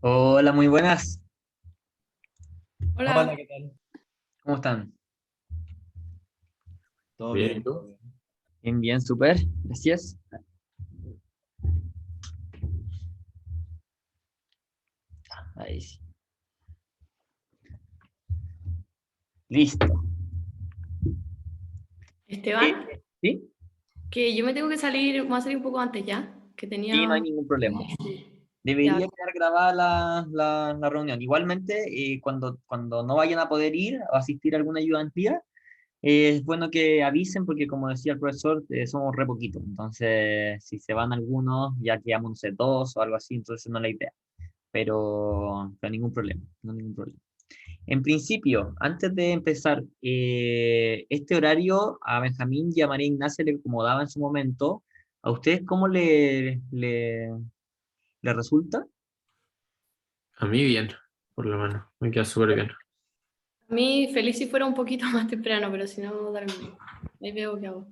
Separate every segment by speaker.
Speaker 1: Hola, muy buenas.
Speaker 2: Hola,
Speaker 3: Hola, ¿qué tal?
Speaker 1: ¿Cómo están?
Speaker 3: ¿Todo
Speaker 2: bien, ¿y
Speaker 3: bien? ¿Todo
Speaker 2: tú?
Speaker 3: bien?
Speaker 1: Bien, bien, súper. Gracias. Ahí sí. Listo.
Speaker 2: Esteban,
Speaker 1: ¿Sí?
Speaker 2: que yo me tengo que salir, voy a salir un poco antes ya, que
Speaker 1: Sí, no hay
Speaker 2: tenía...
Speaker 1: ningún problema.
Speaker 2: Sí, ya,
Speaker 1: Debería quedar grabada la reunión. Igualmente, cuando no vayan a poder ir o asistir a alguna ayudantía, es bueno que avisen porque, como decía el profesor, somos re poquitos. Entonces, si se van algunos, ya quedamos, no sé, dos o algo así, entonces no es la idea. Pero ningún problema, no hay ningún problema. En principio, antes de empezar, este horario a Benjamín y a María Ignacia le acomodaba en su momento. ¿A ustedes cómo le resulta?
Speaker 2: a mí bien, por lo menos, me queda súper bien.
Speaker 3: A mí feliz si fuera un poquito más temprano, pero si no, darme. Ahí veo qué hago.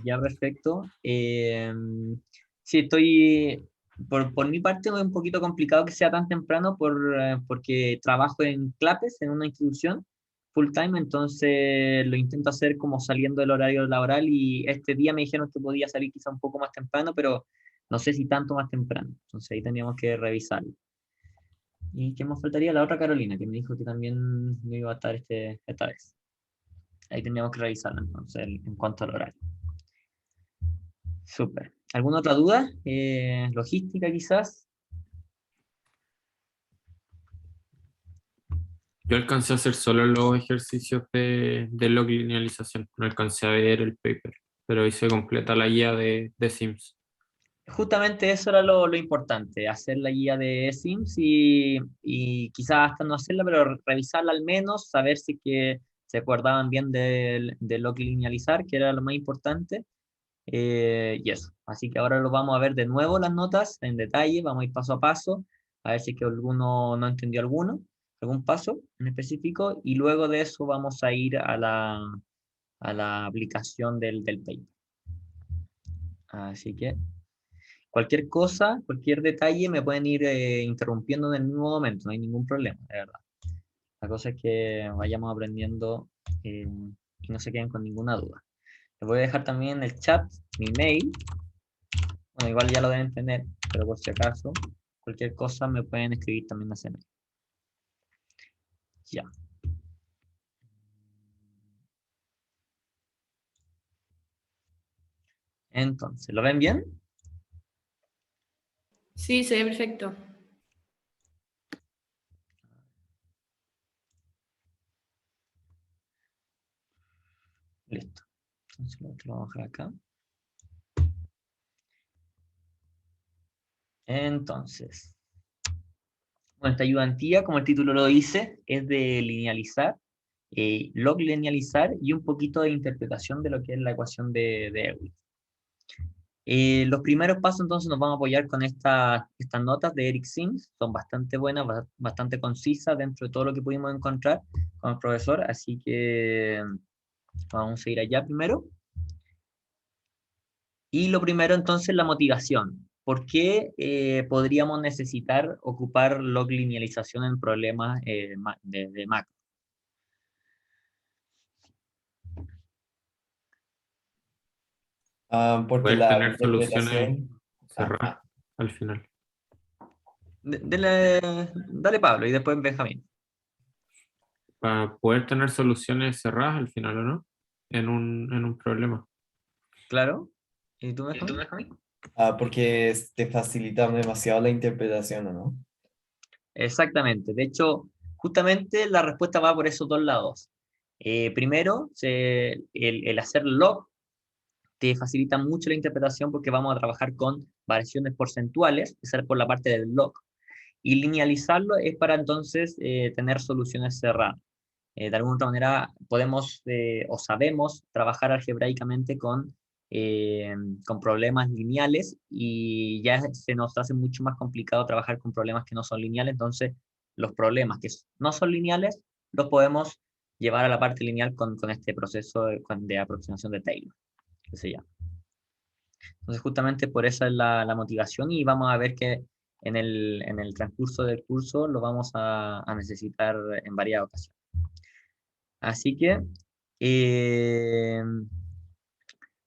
Speaker 1: Ya, perfecto. Sí, estoy, por mi parte, es un poquito complicado que sea tan temprano porque trabajo en CLAPES, en una institución full time, entonces lo intento hacer como saliendo del horario laboral y este día me dijeron que podía salir quizá un poco más temprano, pero no sé si tanto más temprano, entonces ahí teníamos que revisarlo. ¿Y qué más faltaría? La otra Carolina, que me dijo que también no iba a estar esta vez. Ahí teníamos que revisarlo entonces en cuanto al horario. Súper. ¿Alguna otra duda? Logística quizás.
Speaker 2: Yo alcancé a hacer solo los ejercicios de log linealización, no alcancé a ver el paper, pero hice completa la guía de Sims.
Speaker 1: Justamente eso era lo importante, hacer la guía de Sims y quizás hasta no hacerla, pero revisarla al menos, saber si que se acordaban bien de lo que linealizar, que era lo más importante. Y eso. Así que ahora lo vamos a ver de nuevo las notas en detalle, vamos a ir paso a paso, a ver si es que alguno no entendió algún paso en específico, y luego de eso vamos a ir a la aplicación del paper. Así que cualquier cosa, cualquier detalle me pueden ir interrumpiendo en el mismo momento, no hay ningún problema, de verdad. La cosa es que vayamos aprendiendo y no se queden con ninguna duda. Les voy a dejar también en el chat mi mail. Bueno, igual ya lo deben tener, pero por si acaso, cualquier cosa me pueden escribir también a ese mail. Ya. Entonces, ¿lo ven bien?
Speaker 3: Sí, se ve perfecto.
Speaker 1: Listo. Entonces, lo otro lo vamos a dejar acá. Entonces, bueno, esta ayudantía, como el título lo dice, es de linealizar, log linealizar y un poquito de interpretación de lo que es la ecuación de Euler. Los primeros pasos entonces nos vamos a apoyar con estas notas de Eric Sims, son bastante buenas, bastante concisas dentro de todo lo que pudimos encontrar con el profesor, así que vamos a ir allá primero. Y lo primero entonces la motivación. ¿Por qué podríamos necesitar ocupar log linealización en problemas de macro?
Speaker 3: Porque
Speaker 2: Poder
Speaker 3: la
Speaker 2: tener soluciones
Speaker 3: interpretación.
Speaker 2: cerradas al final.
Speaker 1: Dale Pablo y después Benjamín.
Speaker 2: Para poder tener soluciones cerradas al final, ¿o no? En un problema.
Speaker 1: ¿Claro? ¿Y tú,
Speaker 2: ¿Y tú,
Speaker 1: Benjamín?
Speaker 2: Benjamín?
Speaker 3: Porque te facilitan demasiado la interpretación, ¿o no?
Speaker 1: Exactamente. De hecho, justamente la respuesta va por esos dos lados. Primero, el hacer log te facilita mucho la interpretación porque vamos a trabajar con variaciones porcentuales, esa es por la parte del log. Y linealizarlo es para entonces tener soluciones cerradas. De alguna otra manera podemos o sabemos trabajar algebraicamente con problemas lineales y ya se nos hace mucho más complicado trabajar con problemas que no son lineales, entonces los problemas que no son lineales los podemos llevar a la parte lineal con este proceso de aproximación de Taylor, que se llama. Entonces justamente por esa es la motivación y vamos a ver que en el transcurso del curso lo vamos a necesitar en varias ocasiones. Así que,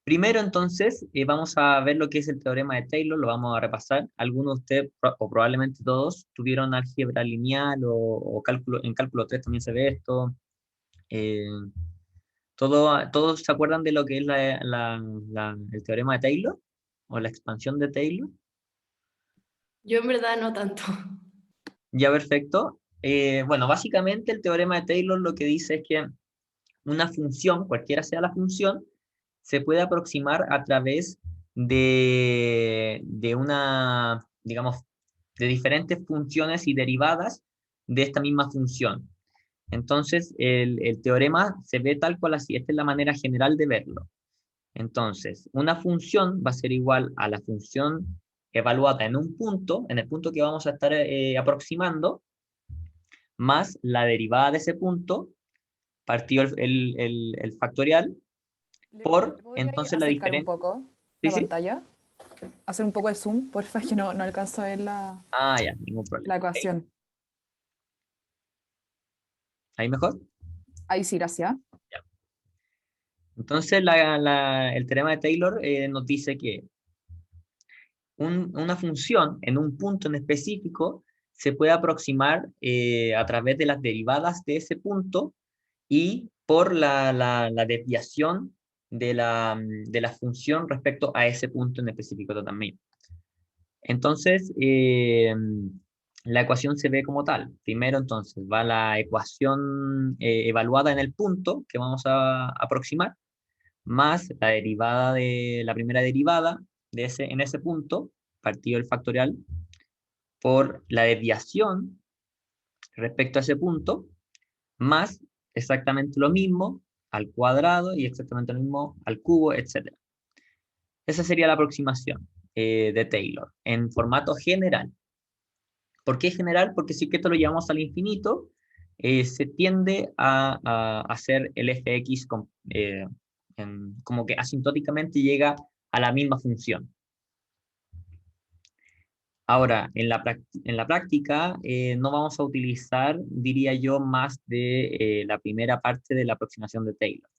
Speaker 1: primero entonces, vamos a ver lo que es el teorema de Taylor, lo vamos a repasar. Algunos de ustedes, o probablemente todos, tuvieron álgebra lineal o cálculo, en cálculo 3 también se ve esto. ¿Todos se acuerdan de lo que es el teorema de Taylor? ¿O la expansión de Taylor?
Speaker 3: Yo en verdad no tanto.
Speaker 1: Ya, perfecto. Bueno, básicamente el teorema de Taylor lo que dice es que una función, cualquiera sea la función, se puede aproximar a través de una, digamos, de diferentes funciones y derivadas de esta misma función. Entonces, el teorema se ve tal cual así. Esta es la manera general de verlo. Entonces, una función va a ser igual a la función evaluada en un punto, en el punto que vamos a estar aproximando, más la derivada de ese punto, partido el factorial, por
Speaker 4: ¿Podría
Speaker 1: entonces la
Speaker 4: acercar un
Speaker 1: diferencia.
Speaker 4: poco
Speaker 1: ¿Sí,
Speaker 4: la
Speaker 1: sí?
Speaker 4: pantalla? Hacer un poco de zoom, porfa, que no alcanzo a ver
Speaker 1: Ah, ya, ningún problema.
Speaker 4: la
Speaker 1: Ok.
Speaker 4: ecuación.
Speaker 1: ¿Ahí mejor?
Speaker 4: Ahí sí, gracias.
Speaker 1: Ya. Entonces, el teorema de Taylor nos dice que una función en un punto en específico se puede aproximar a través de las derivadas de ese punto y por la desviación de la función respecto a ese punto en específico también. Entonces, la ecuación se ve como tal. Primero, entonces, va la ecuación evaluada en el punto que vamos a aproximar, más la derivada de la primera derivada en ese punto, partido del factorial, por la desviación respecto a ese punto, más exactamente lo mismo al cuadrado y exactamente lo mismo al cubo, etc. Esa sería la aproximación de Taylor en formato general. ¿Por qué general? Porque si que esto lo llevamos al infinito, se tiende a hacer el fx como que asintóticamente llega a la misma función. Ahora, en la práctica no vamos a utilizar, diría yo, más de la primera parte de la aproximación de Taylor.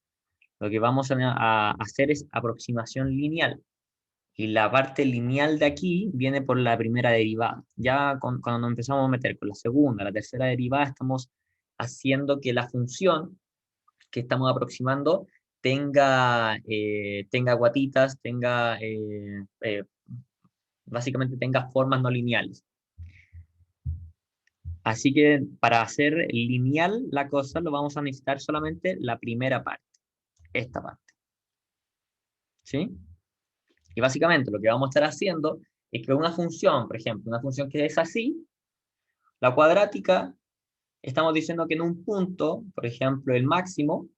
Speaker 1: Lo que vamos a hacer es aproximación lineal. Y la parte lineal de aquí viene por la primera derivada. Ya cuando nos empezamos a meter con la segunda, la tercera derivada, estamos haciendo que la función que estamos aproximando tenga guatitas, básicamente tenga formas no lineales. Así que para hacer lineal la cosa, lo vamos a necesitar solamente la primera parte, esta parte. ¿Sí? Y básicamente lo que vamos a estar haciendo es que una función, por ejemplo, una función que es así, la cuadrática, estamos diciendo que en un punto, por ejemplo, el máximo,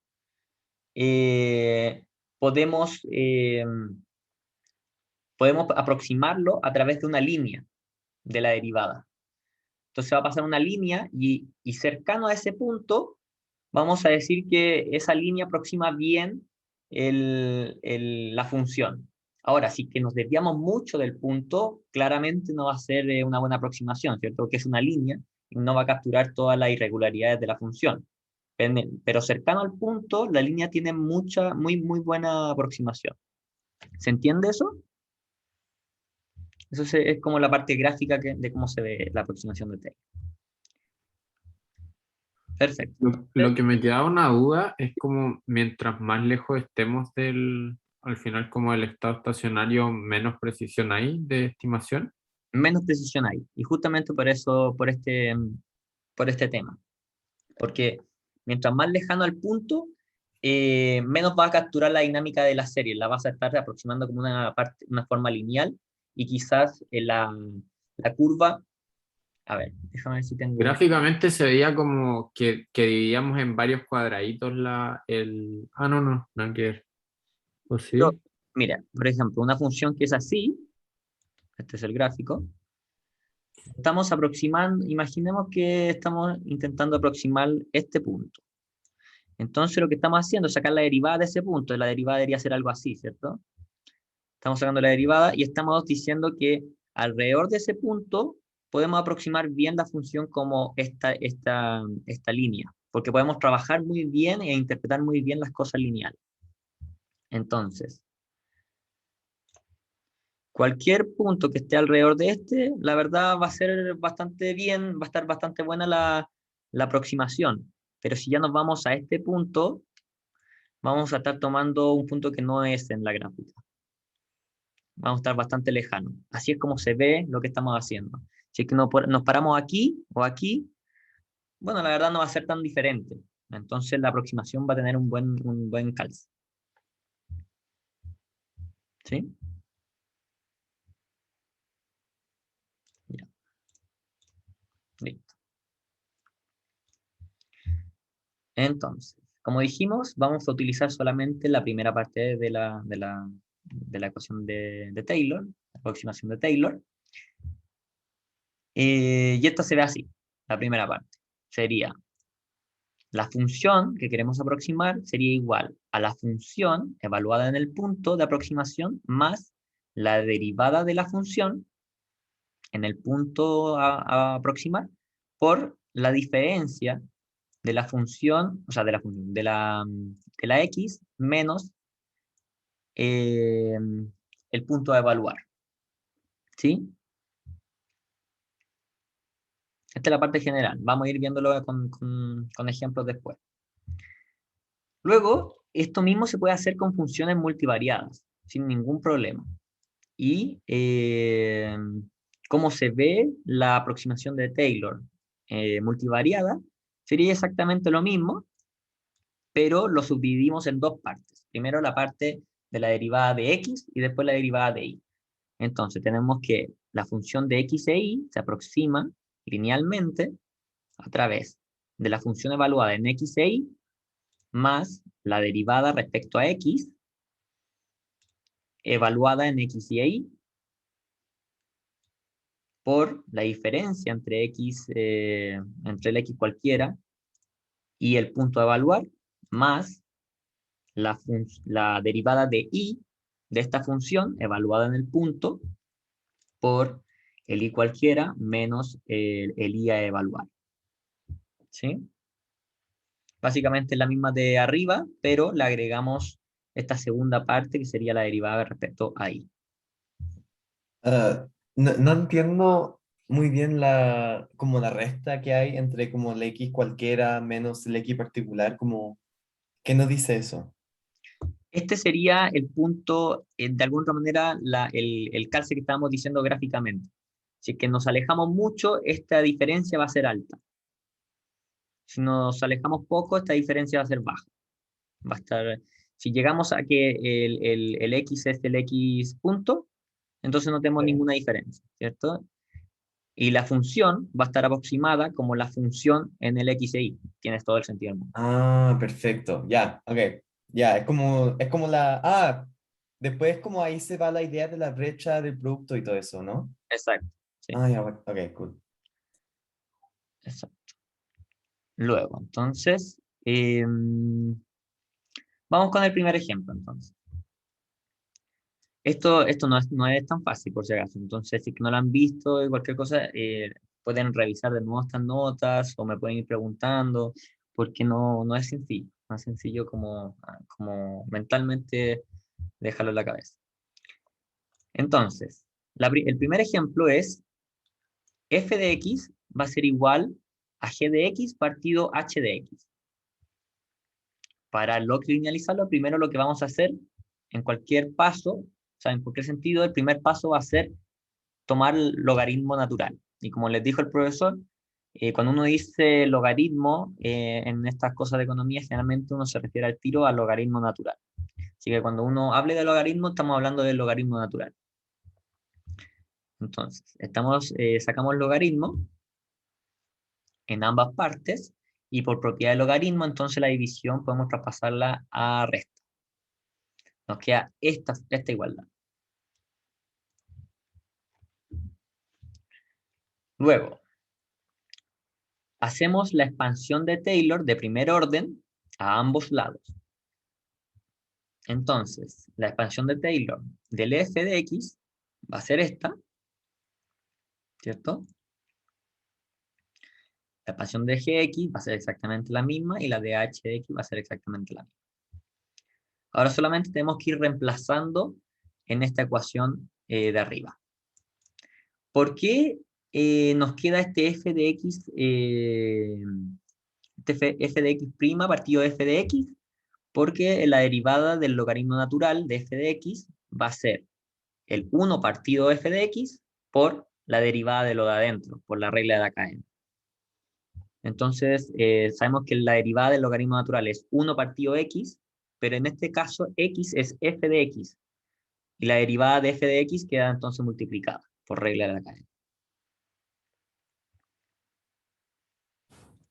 Speaker 1: podemos aproximarlo a través de una línea de la derivada. Entonces va a pasar una línea y cercano a ese punto, vamos a decir que esa línea aproxima bien la función. Ahora, si que nos desviamos mucho del punto, claramente no va a ser una buena aproximación, ¿cierto? Que es una línea y no va a capturar todas las irregularidades de la función. Pero cercano al punto, la línea tiene muy buena aproximación. ¿Se entiende eso? Eso es como la parte gráfica de cómo se ve la aproximación de Taylor. Perfecto.
Speaker 2: Lo que me queda una duda es como mientras más lejos estemos al final como del estado estacionario, menos precisión hay de estimación.
Speaker 1: Menos precisión hay. Y justamente por eso, por este tema. Porque mientras más lejano al punto, menos va a capturar la dinámica de la serie. La vas a estar aproximando como una forma lineal y quizás la curva. A ver, déjame ver si tengo.
Speaker 2: Gráficamente se veía como que dividíamos en varios cuadraditos Ah, no, nada que ver. ¿O sí?
Speaker 1: Pero, mira, por ejemplo, una función que es así, este es el gráfico, estamos aproximando, imaginemos que estamos intentando aproximar este punto. Entonces lo que estamos haciendo es sacar la derivada de ese punto, y la derivada debería ser algo así, ¿cierto? Estamos sacando la derivada y estamos diciendo que alrededor de ese punto podemos aproximar bien la función como esta línea, porque podemos trabajar muy bien e interpretar muy bien las cosas lineales. Entonces, cualquier punto que esté alrededor de la verdad va a ser bastante bien, va a estar bastante buena la aproximación. Pero si ya nos vamos a este punto, vamos a estar tomando un punto que no es en la gráfica. Vamos a estar bastante lejanos. Así es como se ve lo que estamos haciendo. Si es que nos paramos aquí o aquí, bueno, la verdad no va a ser tan diferente. Entonces la aproximación va a tener un buen calce. ¿Sí? Ya. Listo. Entonces, como dijimos, vamos a utilizar solamente la primera parte de la ecuación de Taylor, la aproximación de Taylor. Y esta se ve así, la primera parte. Sería la función que queremos aproximar sería igual a la función evaluada en el punto de aproximación más la derivada de la función en el punto a aproximar por la diferencia de la función, o sea, de la x menos el punto a evaluar. ¿Sí? Esta es la parte general. Vamos a ir viéndolo con ejemplos después. Luego, esto mismo se puede hacer con funciones multivariadas, sin ningún problema. Y cómo se ve la aproximación de Taylor multivariada, sería exactamente lo mismo, pero lo subdividimos en dos partes. Primero la parte de la derivada de x y después la derivada de y. Entonces tenemos que la función de x e y se aproxima linealmente a través de la función evaluada en x e y más la derivada respecto a x evaluada en x y y por la diferencia entre entre el x cualquiera y el punto a evaluar más la derivada de y de esta función evaluada en el punto por el y cualquiera menos el y a evaluar. ¿Sí? Básicamente es la misma de arriba, pero le agregamos esta segunda parte que sería la derivada respecto a y.
Speaker 5: No entiendo muy bien como la resta que hay entre como la X cualquiera menos el X particular, como, ¿qué nos dice eso?
Speaker 1: Este sería el punto, de alguna manera, el calce que estábamos diciendo gráficamente. Si es que nos alejamos mucho, esta diferencia va a ser alta. Si nos alejamos poco, esta diferencia va a ser baja. Va a estar, si llegamos a que el x es el x punto, entonces no tenemos ninguna diferencia, ¿cierto? Y la función va a estar aproximada como la función en el x e y. Tienes todo el sentido del mundo.
Speaker 5: Ah, perfecto, ya, ok. Ya, es como después como ahí se va la idea de la brecha del producto y todo eso, ¿no?
Speaker 1: Exacto. Sí,
Speaker 5: Ah, ya, ok, cool.
Speaker 1: exacto. Luego, entonces, vamos con el primer ejemplo, entonces. Esto no es tan fácil, por si acaso. Entonces, si no lo han visto y cualquier cosa, pueden revisar de nuevo estas notas o me pueden ir preguntando, porque no es sencillo. No es sencillo como mentalmente dejarlo en la cabeza. Entonces, el primer ejemplo es f de x va a ser igual a g de x partido h de x. Para linealizarlo, primero lo que vamos a hacer en cualquier paso, o sea, en cualquier sentido, el primer paso va a ser tomar el logaritmo natural. Y como les dijo el profesor, cuando uno dice logaritmo en estas cosas de economía, generalmente uno se refiere al tiro al logaritmo natural. Así que cuando uno hable de logaritmo, estamos hablando del logaritmo natural. Entonces, sacamos logaritmo en ambas partes y por propiedad de logaritmo, entonces la división podemos traspasarla a resta. Nos queda esta igualdad. Luego, hacemos la expansión de Taylor de primer orden a ambos lados. Entonces, la expansión de Taylor del f de x va a ser esta, ¿cierto? La expansión de gx va a ser exactamente la misma y la de h de x va a ser exactamente la misma. Ahora solamente tenemos que ir reemplazando en esta ecuación de arriba. ¿Por qué nos queda este f de x, f de x' partido f de x? Porque la derivada del logaritmo natural de f de x va a ser el 1 partido f de x por la derivada de lo de adentro, por la regla de la cadena. Entonces, sabemos que la derivada del logaritmo natural es 1 partido x, pero en este caso x es f de x. Y la derivada de f de x queda entonces multiplicada por regla de la cadena.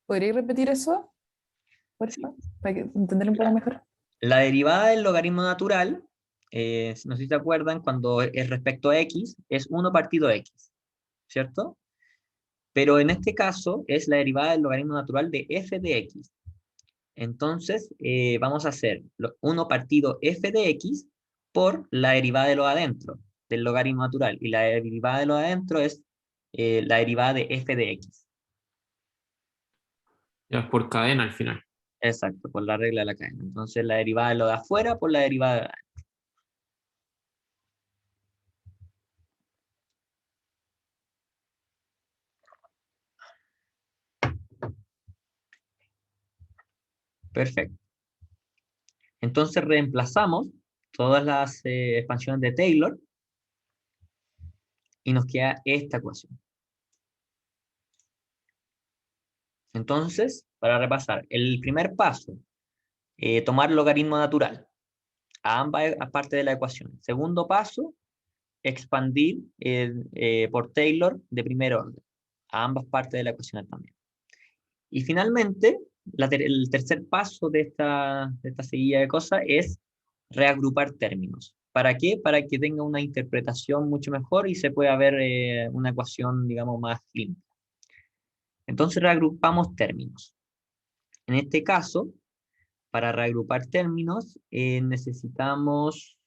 Speaker 4: ¿Podríais repetir eso? Por
Speaker 1: Sí.
Speaker 4: favor, para entenderlo un poco mejor.
Speaker 1: La derivada del logaritmo natural, no sé si se acuerdan, cuando es respecto a x, es 1 partido x, ¿cierto? Pero en este caso es la derivada del logaritmo natural de f de x. Entonces, vamos a hacer 1 partido f de x por la derivada de lo de adentro, del logaritmo natural. Y la derivada de lo de adentro es la derivada de f de x.
Speaker 2: Ya es por cadena al final.
Speaker 1: Exacto, por la regla de la cadena. Entonces, la derivada de lo de afuera por la derivada de adentro. Perfecto. Entonces, reemplazamos todas las expansiones de Taylor y nos queda esta ecuación. Entonces, para repasar, el primer paso, tomar logaritmo natural a ambas partes de la ecuación. Segundo paso, expandir por Taylor de primer orden a ambas partes de la ecuación también. Y finalmente, el tercer paso de esta seguida de cosas es reagrupar términos. ¿Para qué? Para que tenga una interpretación mucho mejor y se pueda ver una ecuación, digamos, más limpia. Entonces reagrupamos términos. En este caso, para reagrupar términos, necesitamos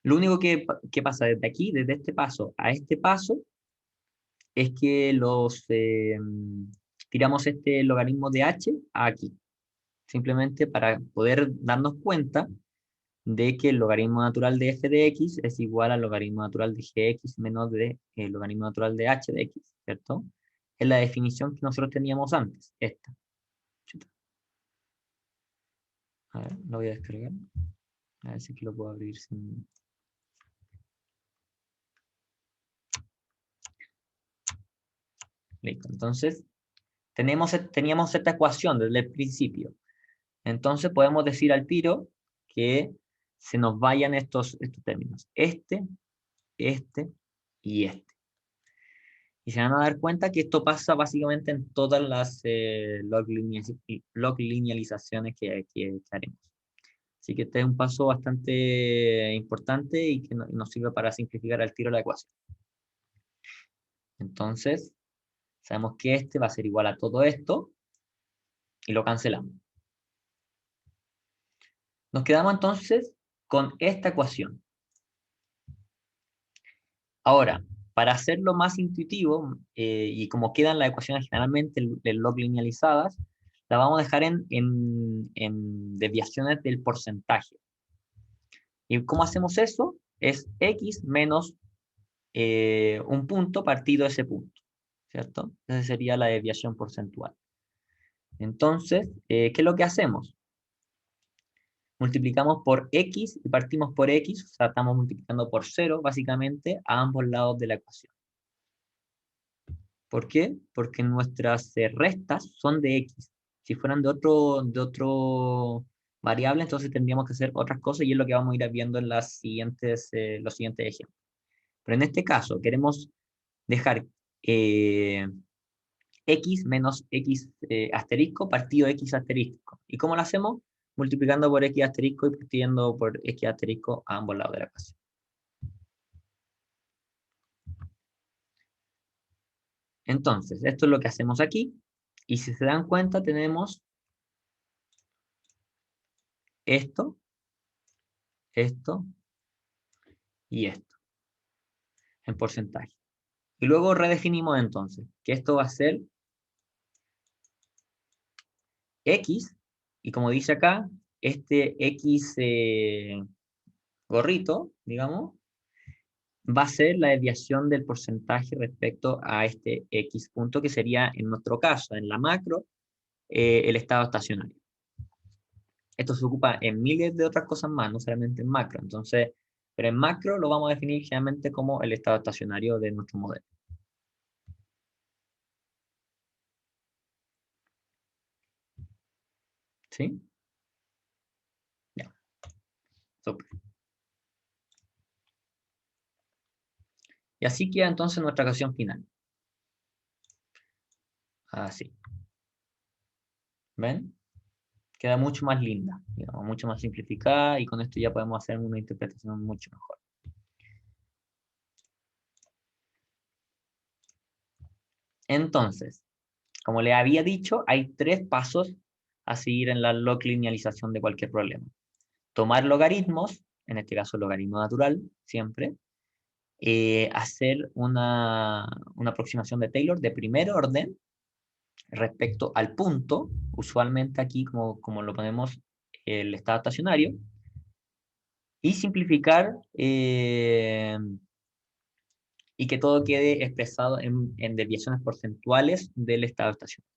Speaker 1: lo único que pasa desde aquí, desde este paso a este paso, es que tiramos este logaritmo de h aquí. Simplemente para poder darnos cuenta de que el logaritmo natural de f de x es igual al logaritmo natural de gx menos el logaritmo natural de h de x, ¿cierto? Es la definición que nosotros teníamos antes, esta. A ver, lo voy a descargar. A ver si aquí lo puedo abrir sin... Listo. Entonces, teníamos esta ecuación desde el principio. Entonces, podemos decir al tiro que se nos vayan estos términos. Este y este. Y se van a dar cuenta que esto pasa básicamente en todas las log linealizaciones que haremos. Así que este es un paso bastante importante y que nos sirve para simplificar al tiro la ecuación. Entonces, sabemos que este va a ser igual a todo esto y lo cancelamos. Nos quedamos entonces con esta ecuación. Ahora, para hacerlo más intuitivo, y como quedan las ecuaciones generalmente en log linealizadas, la vamos a dejar en desviaciones del porcentaje. ¿Y cómo hacemos eso? Es x menos un punto partido ese punto, ¿cierto? Esa sería la desviación porcentual. Entonces, ¿qué es lo que hacemos? Multiplicamos por x y partimos por x, o sea, estamos multiplicando por 0, básicamente, a ambos lados de la ecuación. ¿Por qué? Porque nuestras restas son de x. Si fueran de otro variable, entonces tendríamos que hacer otras cosas y es lo que vamos a ir viendo en los siguientes ejemplos. Pero en este caso, queremos dejar x menos x asterisco partido x asterisco. ¿Y cómo lo hacemos? Multiplicando por x asterisco y partiendo por x asterisco a ambos lados de la ecuación. Entonces, esto es lo que hacemos aquí. Y si se dan cuenta, tenemos esto y esto. en porcentaje. Y luego redefinimos entonces que esto va a ser X, y como dice acá, este X gorrito, digamos, va a ser la desviación del porcentaje respecto a este X punto, que sería, en nuestro caso, en la macro, el estado estacionario. Esto se ocupa en miles de otras cosas más, no solamente en macro. Entonces, pero en macro lo vamos a definir generalmente como el estado estacionario de nuestro modelo. ¿Sí? Ya. Súper. Y así queda entonces nuestra ecuación final. Así. ¿Ven? Queda mucho más linda, digamos, mucho más simplificada, y con esto ya podemos hacer una interpretación mucho mejor. Entonces, como les había dicho, hay 3 pasos a seguir en la log linealización de cualquier problema. Tomar logaritmos, en este caso logaritmo natural, siempre. Hacer una aproximación de Taylor de primer orden respecto al punto, usualmente aquí como lo ponemos el estado estacionario, y simplificar y que todo quede expresado en desviaciones porcentuales del estado estacionario.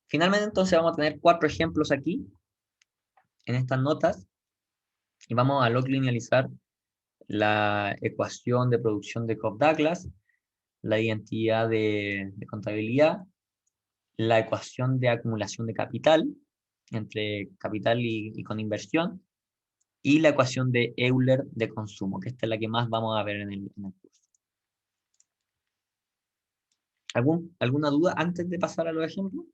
Speaker 1: Finalmente, entonces, vamos a tener 4 ejemplos aquí, en estas notas, y vamos a log linealizar la ecuación de producción de Cobb-Douglas, la identidad de contabilidad, la ecuación de acumulación de capital, entre capital y con inversión, y la ecuación de Euler de consumo, que esta es la que más vamos a ver en el curso. ¿Alguna duda antes de pasar a los ejemplos?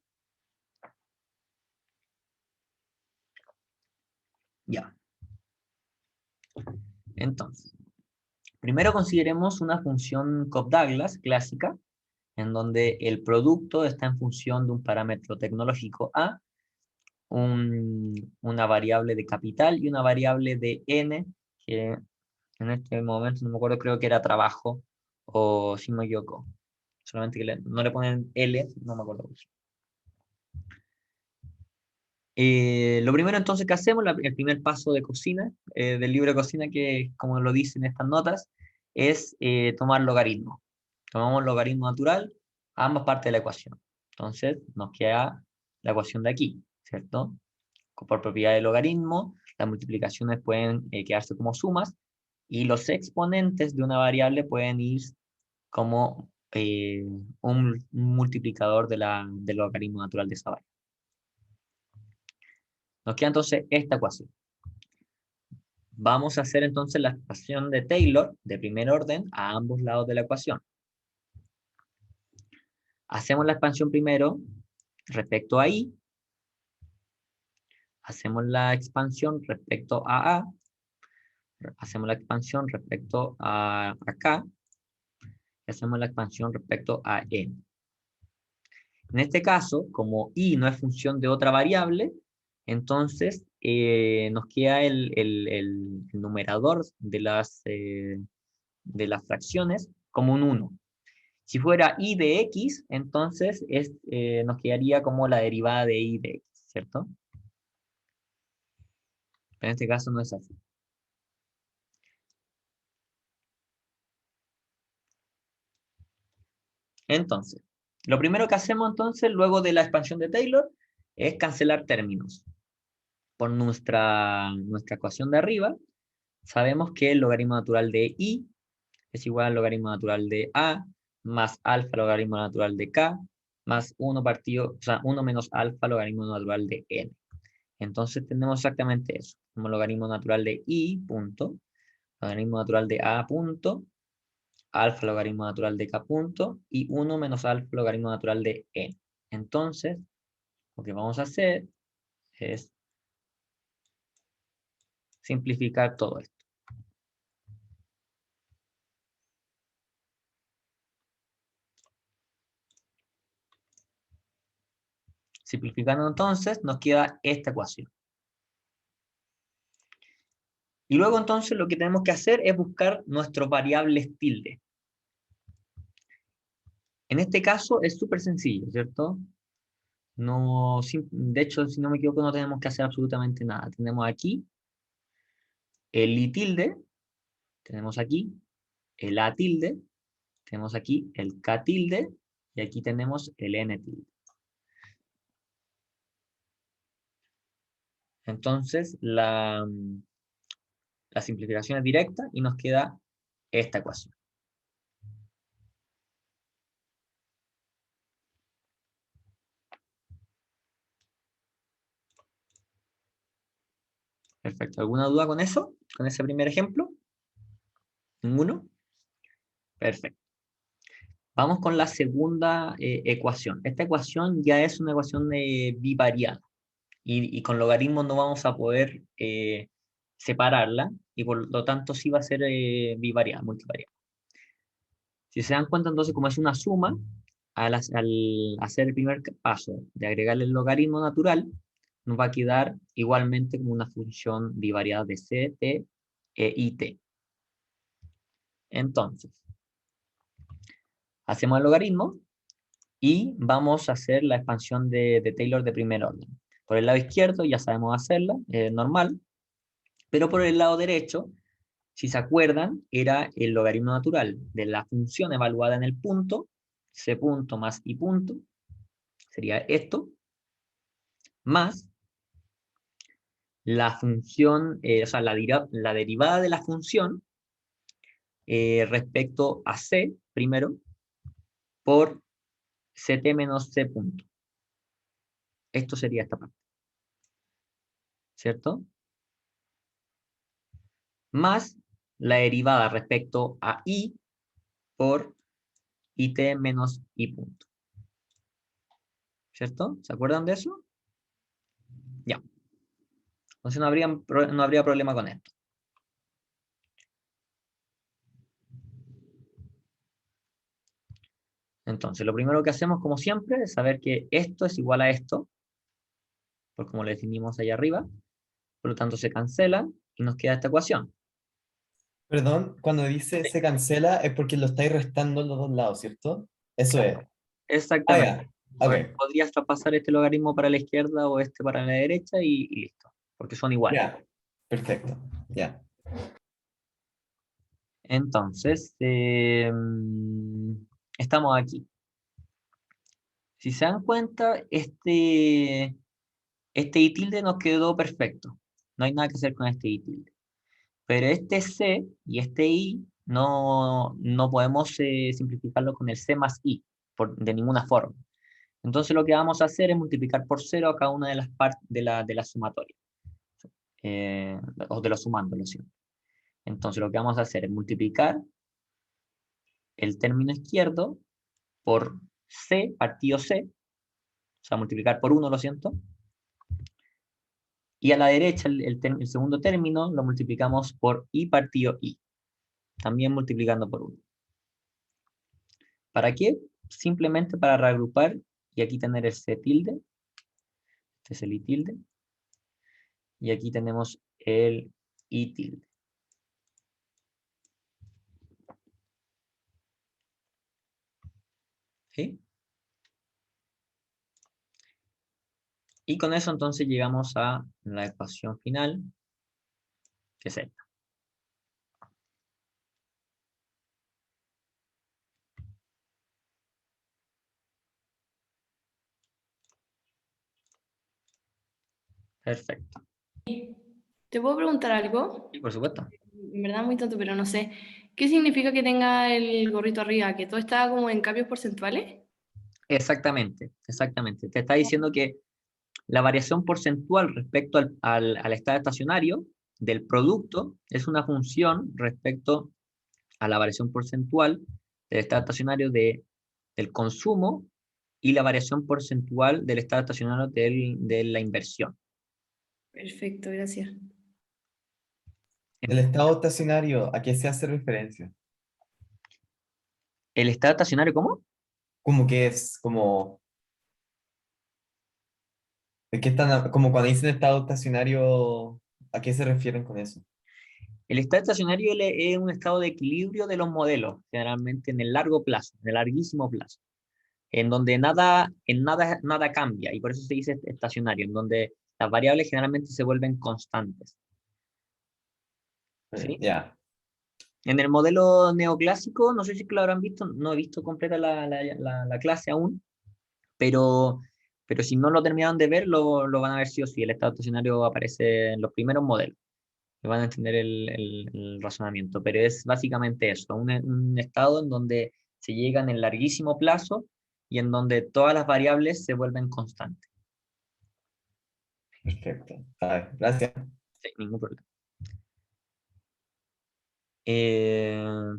Speaker 1: Ya. Entonces, primero consideremos una función Cobb-Douglas clásica, en donde el producto está en función de un parámetro tecnológico A, una variable de capital y una variable de N, que en este momento no me acuerdo, creo que era trabajo, o si no me equivoco. Solamente que no le ponen L, no me acuerdo. Lo primero entonces que hacemos, el primer paso de cocina, del libro de cocina, que como lo dicen estas notas, es tomar logaritmo. Tomamos logaritmo natural a ambas partes de la ecuación. Entonces nos queda la ecuación de aquí, ¿cierto? Por propiedad del logaritmo, las multiplicaciones pueden quedarse como sumas, y los exponentes de una variable pueden ir como un multiplicador del logaritmo natural de esa variable. Nos queda entonces esta ecuación. Vamos a hacer entonces la expansión de Taylor de primer orden a ambos lados de la ecuación. Hacemos la expansión primero respecto a I. Hacemos la expansión respecto a A. Hacemos la expansión respecto a K. Y hacemos la expansión respecto a N. En este caso, como I no es función de otra variable, entonces nos queda el numerador de las fracciones como un 1. Si fuera I de X, entonces nos quedaría como la derivada de I de X, ¿cierto? Pero en este caso no es así. Entonces, lo primero que hacemos entonces, luego de la expansión de Taylor, es cancelar términos. Por nuestra ecuación de arriba, sabemos que el logaritmo natural de I es igual al logaritmo natural de A más alfa logaritmo natural de K más 1 menos alfa logaritmo natural de N. Entonces tenemos exactamente eso. Como logaritmo natural de I punto, logaritmo natural de A punto, alfa logaritmo natural de K punto y 1 menos alfa logaritmo natural de N. Entonces, lo que vamos a hacer es simplificar todo esto. Simplificando entonces, nos queda esta ecuación. Y luego entonces lo que tenemos que hacer es buscar nuestros variables tilde. En este caso es súper sencillo, ¿cierto? No, de hecho, si no me equivoco, no tenemos que hacer absolutamente nada. Tenemos aquí el I tilde, tenemos aquí el A tilde, tenemos aquí el K tilde, y aquí tenemos el N tilde. Entonces, la simplificación es directa y nos queda esta ecuación. Perfecto. ¿Alguna duda con eso? ¿Con ese primer ejemplo? ¿Ninguno? Perfecto. Vamos con la segunda ecuación. Esta ecuación ya es una ecuación bivariada. Y con logaritmos no vamos a poder separarla. Y por lo tanto sí va a ser bivariada, multivariada. Si se dan cuenta, entonces, como es una suma, al hacer el primer paso de agregarle el logaritmo natural, nos va a quedar igualmente como una función bivariada de c, t y t. Entonces, hacemos el logaritmo y vamos a hacer la expansión de Taylor de primer orden. Por el lado izquierdo ya sabemos hacerla, normal, pero por el lado derecho, si se acuerdan, era el logaritmo natural de la función evaluada en el punto, c punto más i punto, sería esto, más la función, o sea, la derivada de la función respecto a c, primero, por ct menos c punto. Esto sería esta parte. ¿Cierto? Más la derivada respecto a i por it menos i punto. ¿Cierto? ¿Se acuerdan de eso? Ya. Entonces no habría problema con esto. Entonces, lo primero que hacemos, como siempre, es saber que esto es igual a esto, por como lo definimos allá arriba. Por lo tanto, se cancela y nos queda esta ecuación.
Speaker 5: Perdón, cuando dice se cancela es porque lo estáis restando en los dos lados, ¿cierto? Eso es. Ah,
Speaker 1: Exactamente.
Speaker 5: ya. Ok.
Speaker 1: Podrías traspasar este logaritmo para la izquierda o este para la derecha y listo, porque son iguales.
Speaker 5: Ya. Perfecto. Ya.
Speaker 1: Entonces, estamos aquí. Si se dan cuenta, este I tilde nos quedó perfecto. No hay nada que hacer con este I tilde. Pero este C y este I no podemos simplificarlo con el C más I de ninguna forma. Entonces lo que vamos a hacer es multiplicar por 0 a cada una de las partes de la sumatoria. O de los sumandos, siento. Entonces lo que vamos a hacer es multiplicar el término izquierdo por C partido C, o sea, multiplicar por 1, lo siento. Y a la derecha, el segundo término, lo multiplicamos por I partido I, también multiplicando por 1. ¿Para qué? Simplemente para reagrupar y aquí tener el C tilde, este es el I tilde, y aquí tenemos el I tilde. ¿Sí? Y con eso entonces llegamos a la ecuación final, que es esta. Perfecto.
Speaker 3: ¿Te puedo preguntar algo?
Speaker 1: Y por supuesto.
Speaker 3: En verdad muy tonto, pero no sé. ¿Qué significa que tenga el gorrito arriba? ¿Que todo está como en cambios porcentuales?
Speaker 1: Exactamente, exactamente. Te está diciendo que la variación porcentual respecto al estado estacionario del producto es una función respecto a la variación porcentual del estado estacionario del consumo y la variación porcentual del estado estacionario de la inversión.
Speaker 3: Perfecto, gracias.
Speaker 5: El estado estacionario, ¿a qué se hace referencia?
Speaker 1: ¿El estado estacionario cómo?
Speaker 5: Como que es como... ¿De qué están, como cuando dicen estado estacionario, ¿a qué se refieren con eso?
Speaker 1: El estado estacionario es un estado de equilibrio de los modelos, generalmente en el largo plazo, en el larguísimo plazo, en donde nada cambia, y por eso se dice estacionario, en donde las variables generalmente se vuelven constantes. ¿Sí?
Speaker 5: Ya.
Speaker 1: En el modelo neoclásico, no sé si lo habrán visto, no he visto completa la clase aún, pero si no lo terminaron de ver, lo van a ver sí o sí. El estado estacionario aparece en los primeros modelos y van a entender el razonamiento. Pero es básicamente eso, un estado en donde se llega en el larguísimo plazo y en donde todas las variables se vuelven constantes.
Speaker 5: Perfecto. A ver, gracias.
Speaker 1: Sí, ningún problema.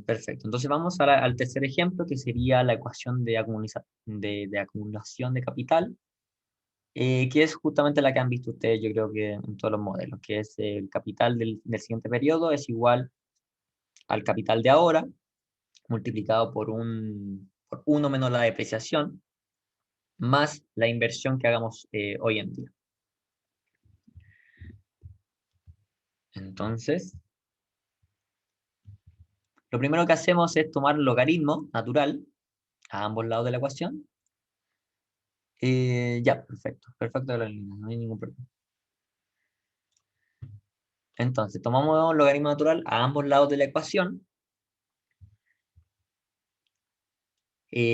Speaker 1: Perfecto. Entonces vamos al tercer ejemplo, que sería la ecuación de acumulación de capital, que es justamente la que han visto ustedes, yo creo que en todos los modelos, que es el capital del siguiente periodo es igual al capital de ahora, multiplicado por 1 menos la depreciación, más la inversión que hagamos hoy en día. Entonces, lo primero que hacemos es tomar el logaritmo natural a ambos lados de la ecuación. Ya, perfecto la línea, no hay ningún problema. Entonces, tomamos el logaritmo natural a ambos lados de la ecuación.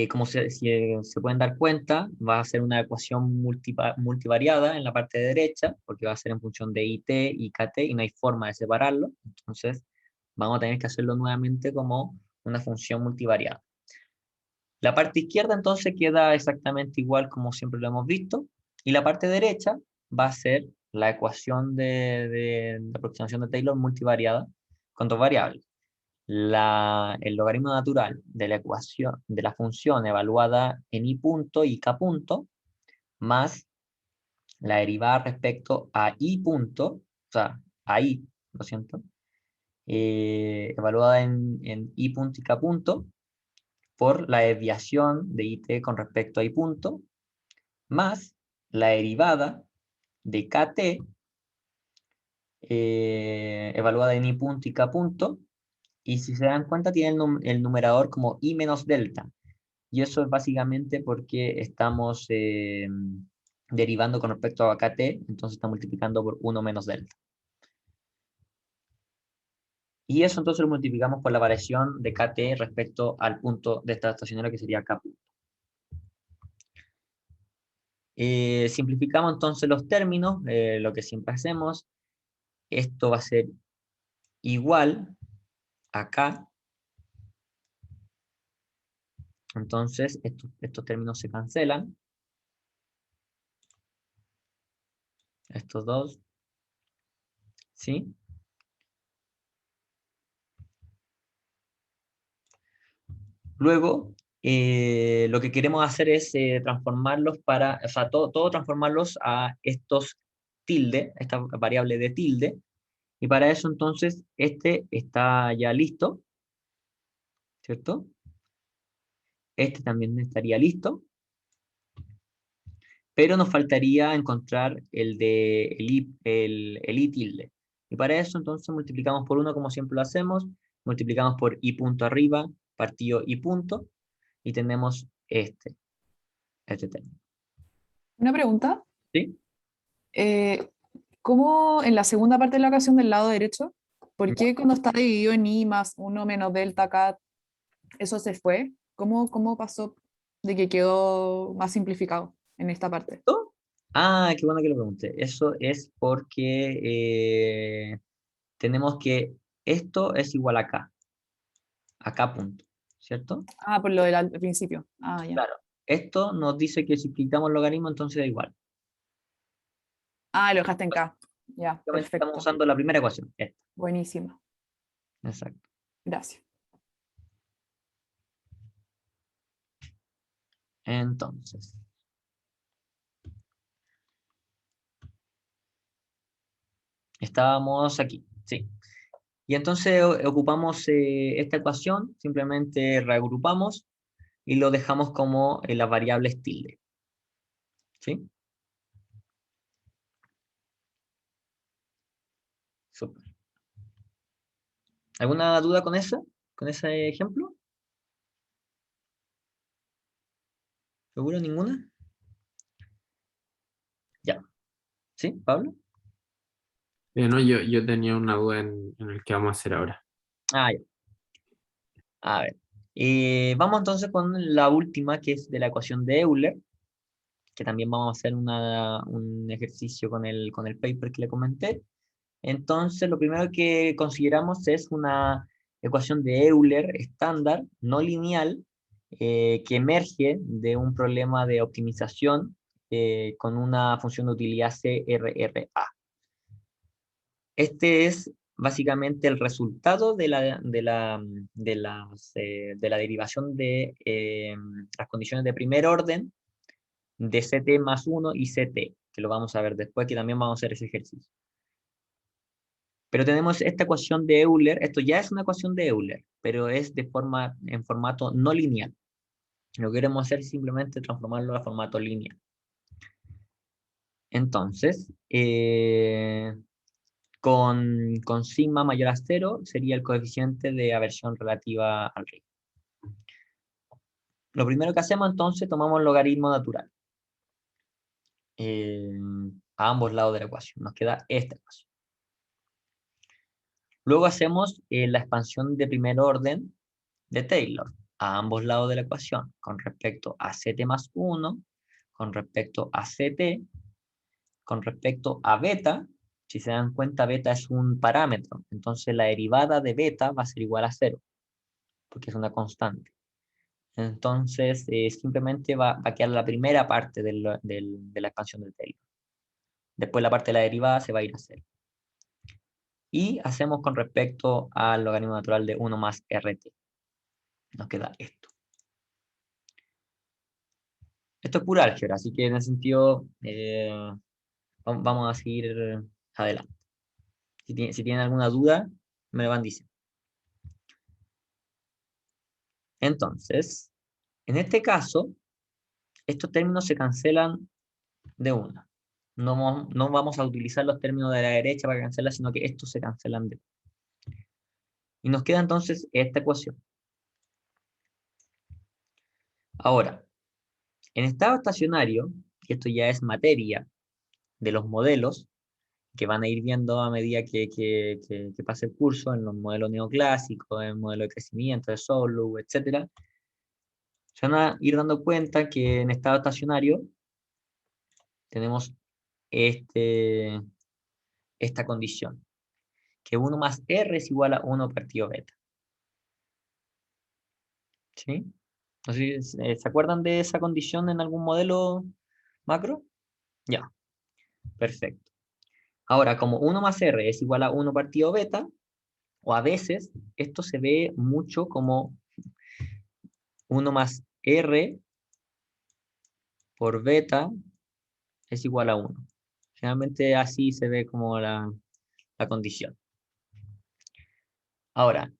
Speaker 1: Como si se pueden dar cuenta, va a ser una ecuación multivariada en la parte derecha, porque va a ser en función de IT y KT, y no hay forma de separarlo. Entonces, vamos a tener que hacerlo nuevamente como una función multivariada. La parte izquierda entonces queda exactamente igual como siempre lo hemos visto, y la parte derecha va a ser la ecuación de la aproximación de Taylor multivariada con dos variables. El logaritmo natural de la ecuación de la función evaluada en i punto y k punto, más la derivada respecto a i punto, o sea, a i, lo siento, evaluada en i punto y k punto, por la desviación de it con respecto a i punto, más la derivada de kt, evaluada en i punto y k punto, y si se dan cuenta tiene el numerador como i menos delta, y eso es básicamente porque estamos derivando con respecto a kt, entonces está multiplicando por 1 menos delta. Y eso entonces lo multiplicamos por la variación de kt respecto al punto de estado estacionario, que sería k punto. Simplificamos entonces los términos, lo que siempre hacemos. Esto va a ser igual a k. Entonces estos términos se cancelan. Estos dos. ¿Sí? Luego, lo que queremos hacer es transformarlos o sea, todo transformarlos a estos tilde, esta variable de tilde, y para eso entonces este está ya listo, ¿cierto? Este también estaría listo, pero nos faltaría encontrar el i tilde. Y para eso entonces multiplicamos por 1 como siempre lo hacemos, multiplicamos por i punto arriba, partido i punto, y tenemos este término.
Speaker 4: Una pregunta.
Speaker 1: ¿Sí?
Speaker 4: eh, ¿Cómo en la segunda parte de la ecuación del lado derecho, por qué cuando está dividido en i más 1 menos delta k, eso se fue? ¿Cómo pasó de que quedó más simplificado en esta parte?
Speaker 1: ¿Esto? Ah, qué bueno que lo pregunté. Eso es porque tenemos que esto es igual a k punto, ¿cierto?
Speaker 4: Ah, por lo del al principio. Ah, ya.
Speaker 1: Claro. Esto nos dice que si aplicamos logaritmo, entonces da igual.
Speaker 4: Ah, lo dejaste en k. Ya,
Speaker 1: Básicamente estamos
Speaker 4: perfecto.
Speaker 1: usando la primera ecuación. Esta.
Speaker 4: Buenísimo.
Speaker 1: Exacto.
Speaker 4: Gracias.
Speaker 1: Entonces, estábamos aquí, sí. Y entonces ocupamos esta ecuación, simplemente reagrupamos y lo dejamos como las variables tilde. ¿Sí? Súper. ¿Alguna duda con eso? ¿Con ese ejemplo? ¿Seguro ninguna? Ya. ¿Sí, Pablo?
Speaker 2: No, yo tenía una duda en el que vamos a hacer ahora.
Speaker 1: Ah, ya. A ver. Vamos entonces con la última, que es de la ecuación de Euler, que también vamos a hacer un ejercicio con el paper que le comenté. Entonces, lo primero que consideramos es una ecuación de Euler estándar, no lineal, que emerge de un problema de optimización con una función de utilidad CRRA. Este es básicamente el resultado de la derivación de las condiciones de primer orden de CT más 1 y CT, que lo vamos a ver después, que también vamos a hacer ese ejercicio. Pero tenemos esta ecuación de Euler, esto ya es una ecuación de Euler, pero es en formato no lineal. Lo que queremos hacer es simplemente transformarlo a formato lineal. Entonces, con sigma mayor a 0 sería el coeficiente de aversión relativa al ritmo. Lo primero que hacemos entonces, tomamos el logaritmo natural a ambos lados de la ecuación. Nos queda esta ecuación. Luego hacemos la expansión de primer orden de Taylor a ambos lados de la ecuación con respecto a CT más 1, con respecto a CT, con respecto a beta. Si se dan cuenta, beta es un parámetro. Entonces la derivada de beta va a ser igual a 0, porque es una constante. Entonces simplemente va a quedar la primera parte de la expansión de Taylor. Después la parte de la derivada se va a ir a 0. Y hacemos con respecto al logaritmo natural de 1 más RT. Nos queda esto. Esto es pura álgebra, así que en ese sentido vamos a seguir adelante. Si tienen alguna duda, me lo van diciendo. Entonces, en este caso, estos términos se cancelan de una. No vamos a utilizar los términos de la derecha para cancelar, sino que estos se cancelan de una. Y nos queda entonces esta ecuación. Ahora, en estado estacionario, y esto ya es materia de los modelos, que van a ir viendo a medida que pase el curso, en los modelos neoclásicos, en el modelo de crecimiento, de Solow, etc., se van a ir dando cuenta que en estado estacionario tenemos esta condición, que 1 más R es igual a 1 partido beta. ¿Sí? No sé si ¿se acuerdan de esa condición en algún modelo macro? Ya, perfecto. Ahora, como 1 más R es igual a 1 partido beta, o a veces esto se ve mucho como 1 más R por beta es igual a 1. Generalmente así se ve como la condición. Ahora,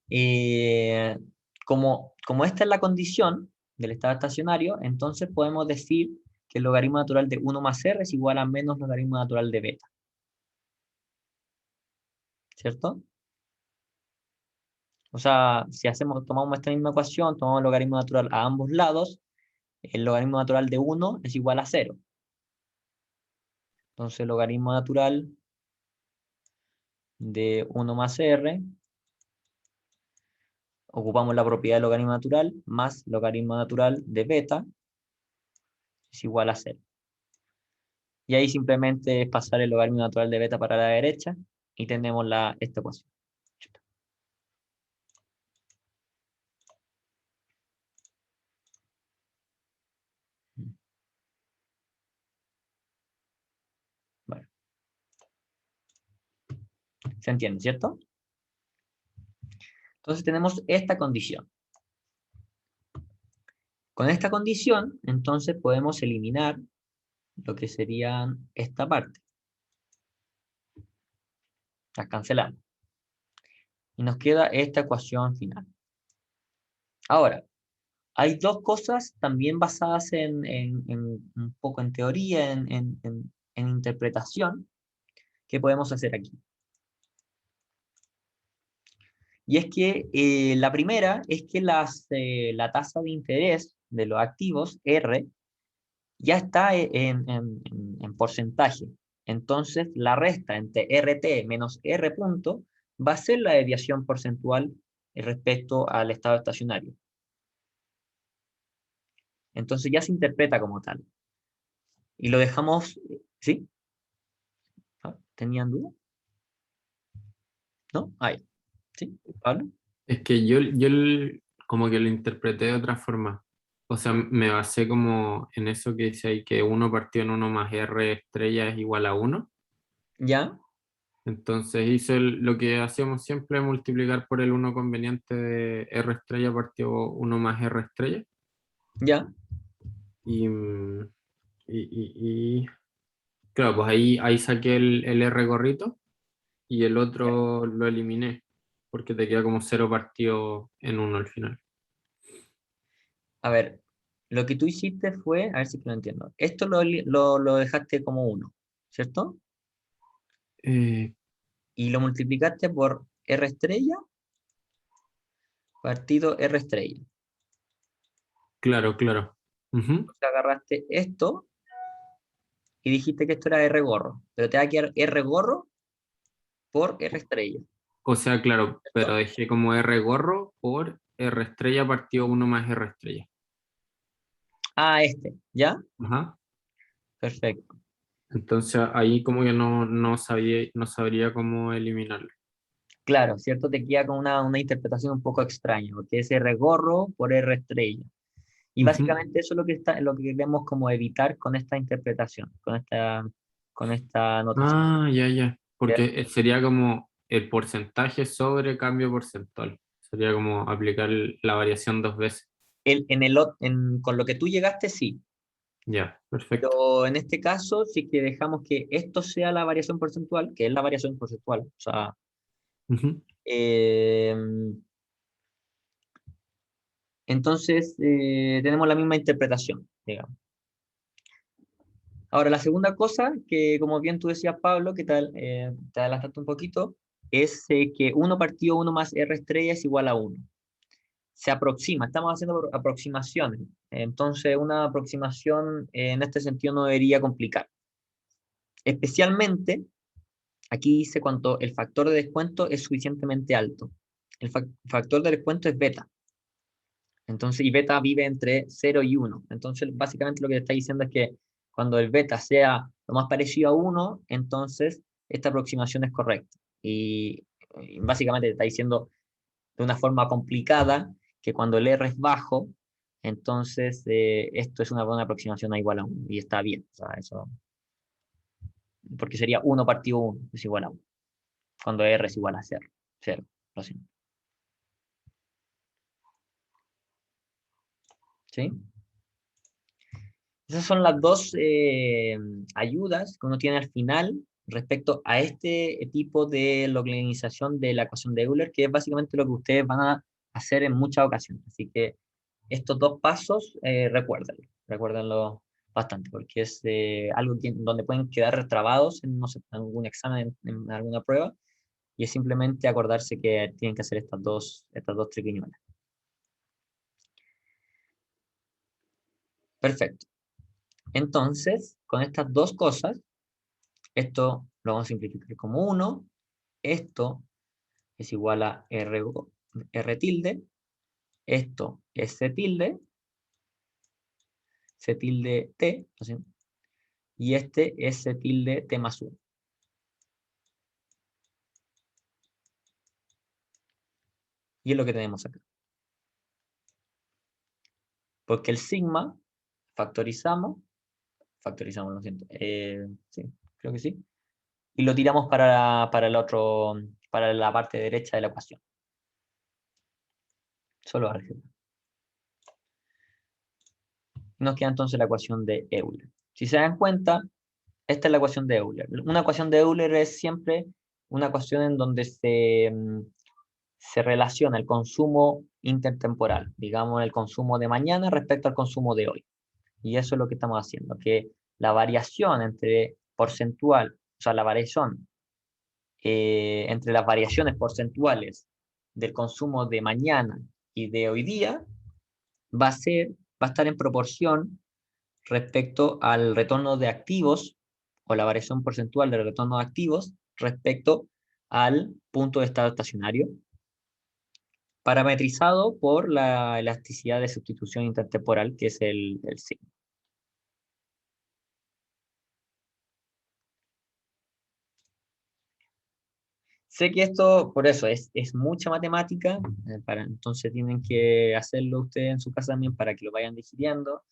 Speaker 1: como esta es la condición del estado estacionario, entonces podemos decir que el logaritmo natural de 1 más R es igual a menos logaritmo natural de beta. ¿Cierto? O sea, si tomamos esta misma ecuación, tomamos el logaritmo natural a ambos lados, el logaritmo natural de 1 es igual a 0. Entonces el logaritmo natural de 1 más R, ocupamos la propiedad del logaritmo natural, más logaritmo natural de beta, es igual a 0. Y ahí simplemente es pasar el logaritmo natural de beta para la derecha y tenemos esta ecuación. Bueno. ¿Se entiende, cierto? Entonces tenemos esta condición. Con esta condición, entonces podemos eliminar lo que sería esta parte. Las cancelamos. Y nos queda esta ecuación final. Ahora, hay dos cosas también basadas en un poco en teoría, en interpretación, que podemos hacer aquí. Y es que la primera es que la tasa de interés de los activos, R, ya está en porcentaje. Entonces, la resta entre RT menos R punto va a ser la desviación porcentual respecto al estado estacionario. Entonces ya se interpreta como tal. Y lo dejamos, ¿sí? ¿Ah? ¿Tenían duda? ¿No? Ahí. ¿Sí? ¿Pablo?
Speaker 2: Es que como que lo interpreté de otra forma. O sea, me basé como en eso que dice ahí, que 1 partido en 1 más R estrella es igual a 1.
Speaker 1: ¿Ya?
Speaker 2: Entonces hice lo que hacíamos siempre, multiplicar por el 1 conveniente de R estrella partido 1 más R estrella.
Speaker 1: ¿Ya?
Speaker 2: Y, claro, pues ahí saqué el R gorrito y el otro lo eliminé, porque te queda como 0 partido en 1 al final.
Speaker 1: A ver, lo que tú hiciste fue, a ver si lo entiendo. Esto lo dejaste como 1, ¿cierto?
Speaker 2: Eh,
Speaker 1: Y lo multiplicaste por R estrella partido R estrella.
Speaker 2: claro, claro. Ujú.
Speaker 1: Entonces agarraste esto y dijiste que esto era R gorro. Pero te va a quedar R gorro por R estrella,
Speaker 2: O sea, claro, pero
Speaker 1: ¿cierto?
Speaker 2: dejé como R gorro por R estrella partido 1 más R estrella.
Speaker 1: Ah, ¿ya?
Speaker 2: Ajá.
Speaker 1: Perfecto.
Speaker 2: Entonces ahí como que no sabría cómo eliminarlo.
Speaker 1: Claro, ¿cierto? Te queda con una interpretación un poco extraña, porque es R gorro por R estrella. Y
Speaker 2: Ujú.
Speaker 1: básicamente eso es lo que queremos como evitar con esta interpretación, con esta notación.
Speaker 2: Ah, ya.
Speaker 1: ¿Cierto?
Speaker 2: Porque sería como el porcentaje sobre cambio porcentual. Sería como aplicar la variación 2 veces.
Speaker 1: Con lo que tú llegaste, sí.
Speaker 2: Ya, perfecto.
Speaker 1: Pero en este caso, si que dejamos que esto sea la variación porcentual, que es la variación porcentual, o sea,
Speaker 2: Ujú.
Speaker 1: eh, entonces tenemos la misma interpretación, digamos. Ahora, la segunda cosa, que como bien tú decías, Pablo, que te adelantaste un poquito, es que 1 partido 1 más R estrella es igual a 1. Se aproxima, estamos haciendo aproximaciones. Entonces, una aproximación en este sentido no debería complicar. Especialmente, aquí dice cuando el factor de descuento es suficientemente alto. El factor de descuento es beta. Entonces, y beta vive entre 0 y 1. Entonces, básicamente lo que está diciendo es que cuando el beta sea lo más parecido a 1, entonces esta aproximación es correcta. Y básicamente te está diciendo de una forma complicada que cuando el R es bajo, entonces esto es una buena aproximación a igual a 1. Y está bien. O sea, eso, porque sería 1 partido 1 es igual a 1. Cuando R es igual a 0. 0, lo siento. ¿Sí? Esas son las dos ayudas que uno tiene al final respecto a este tipo de localización de la ecuación de Euler, que es básicamente lo que ustedes van a hacer en muchas ocasiones. Así que estos dos pasos, recuérdenlo bastante, porque es algo donde pueden quedar trabados en, no sé, en algún examen, en alguna prueba, y es simplemente acordarse que tienen que hacer estas dos triquiñuelas. Perfecto. Entonces, con estas dos cosas, esto lo vamos a simplificar como 1. Esto es igual a R tilde. Esto es C tilde. C tilde T. Y este es C tilde T más 1. Y es lo que tenemos acá. Porque el sigma, factorizamos, lo siento. Sí, creo que sí. Y lo tiramos para la parte derecha de la ecuación. Solo álgebra. Nos queda entonces la ecuación de Euler. Si se dan cuenta, esta es la ecuación de Euler. Una ecuación de Euler es siempre una ecuación en donde se relaciona el consumo intertemporal, digamos el consumo de mañana respecto al consumo de hoy. Y eso es lo que estamos haciendo, que la variación entre porcentual, o sea, la variación entre las variaciones porcentuales del consumo de mañana y de hoy día va a estar en proporción respecto al retorno de activos o la variación porcentual del retorno de activos respecto al punto de estado estacionario, parametrizado por la elasticidad de sustitución intertemporal, que es el sigma. Sé que esto, por eso, es mucha matemática, entonces tienen que hacerlo ustedes en su casa también para que lo vayan digiriendo.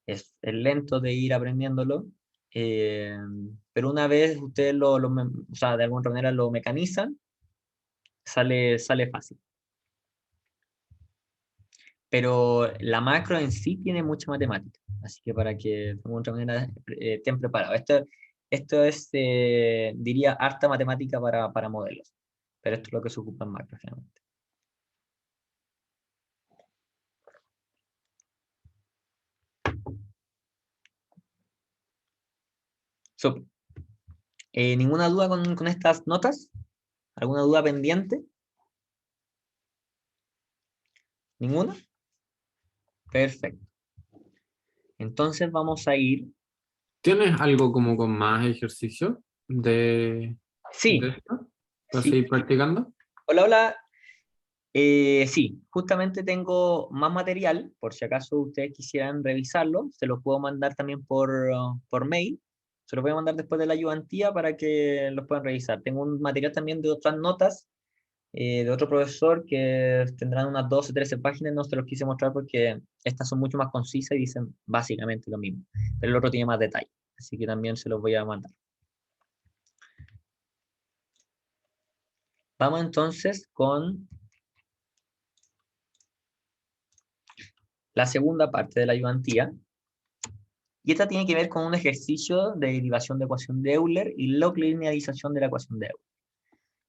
Speaker 1: Es lento de ir aprendiéndolo, pero una vez ustedes o sea, de alguna manera lo mecanizan, sale fácil. Pero la macro en sí tiene mucha matemática, así que para que de alguna manera estén preparados. Esto es, diría, harta matemática para modelos, pero esto es lo que se ocupa en macro generalmente. Súper. ¿Ninguna duda con estas notas? ¿Alguna duda pendiente? ¿Ninguna? Perfecto. Entonces vamos a ir.
Speaker 2: ¿Tienes algo como con más ejercicio de
Speaker 1: Sí,
Speaker 2: esto? ¿Para
Speaker 1: sí.
Speaker 2: seguir practicando?
Speaker 1: Hola, hola. Sí, justamente tengo más material, por si acaso ustedes quisieran revisarlo, se los puedo mandar también por mail, se los voy a mandar después de la ayudantía para que los puedan revisar. Tengo un material también de otras notas, de otro profesor que tendrán unas 12 o 13 páginas, no se los quise mostrar porque estas son mucho más concisas y dicen básicamente lo mismo, pero el otro tiene más detalle, así que también se los voy a mandar. Vamos entonces con la segunda parte de la ayudantía. Y esta tiene que ver con un ejercicio de derivación de ecuación de Euler y log-linealización de la ecuación de Euler.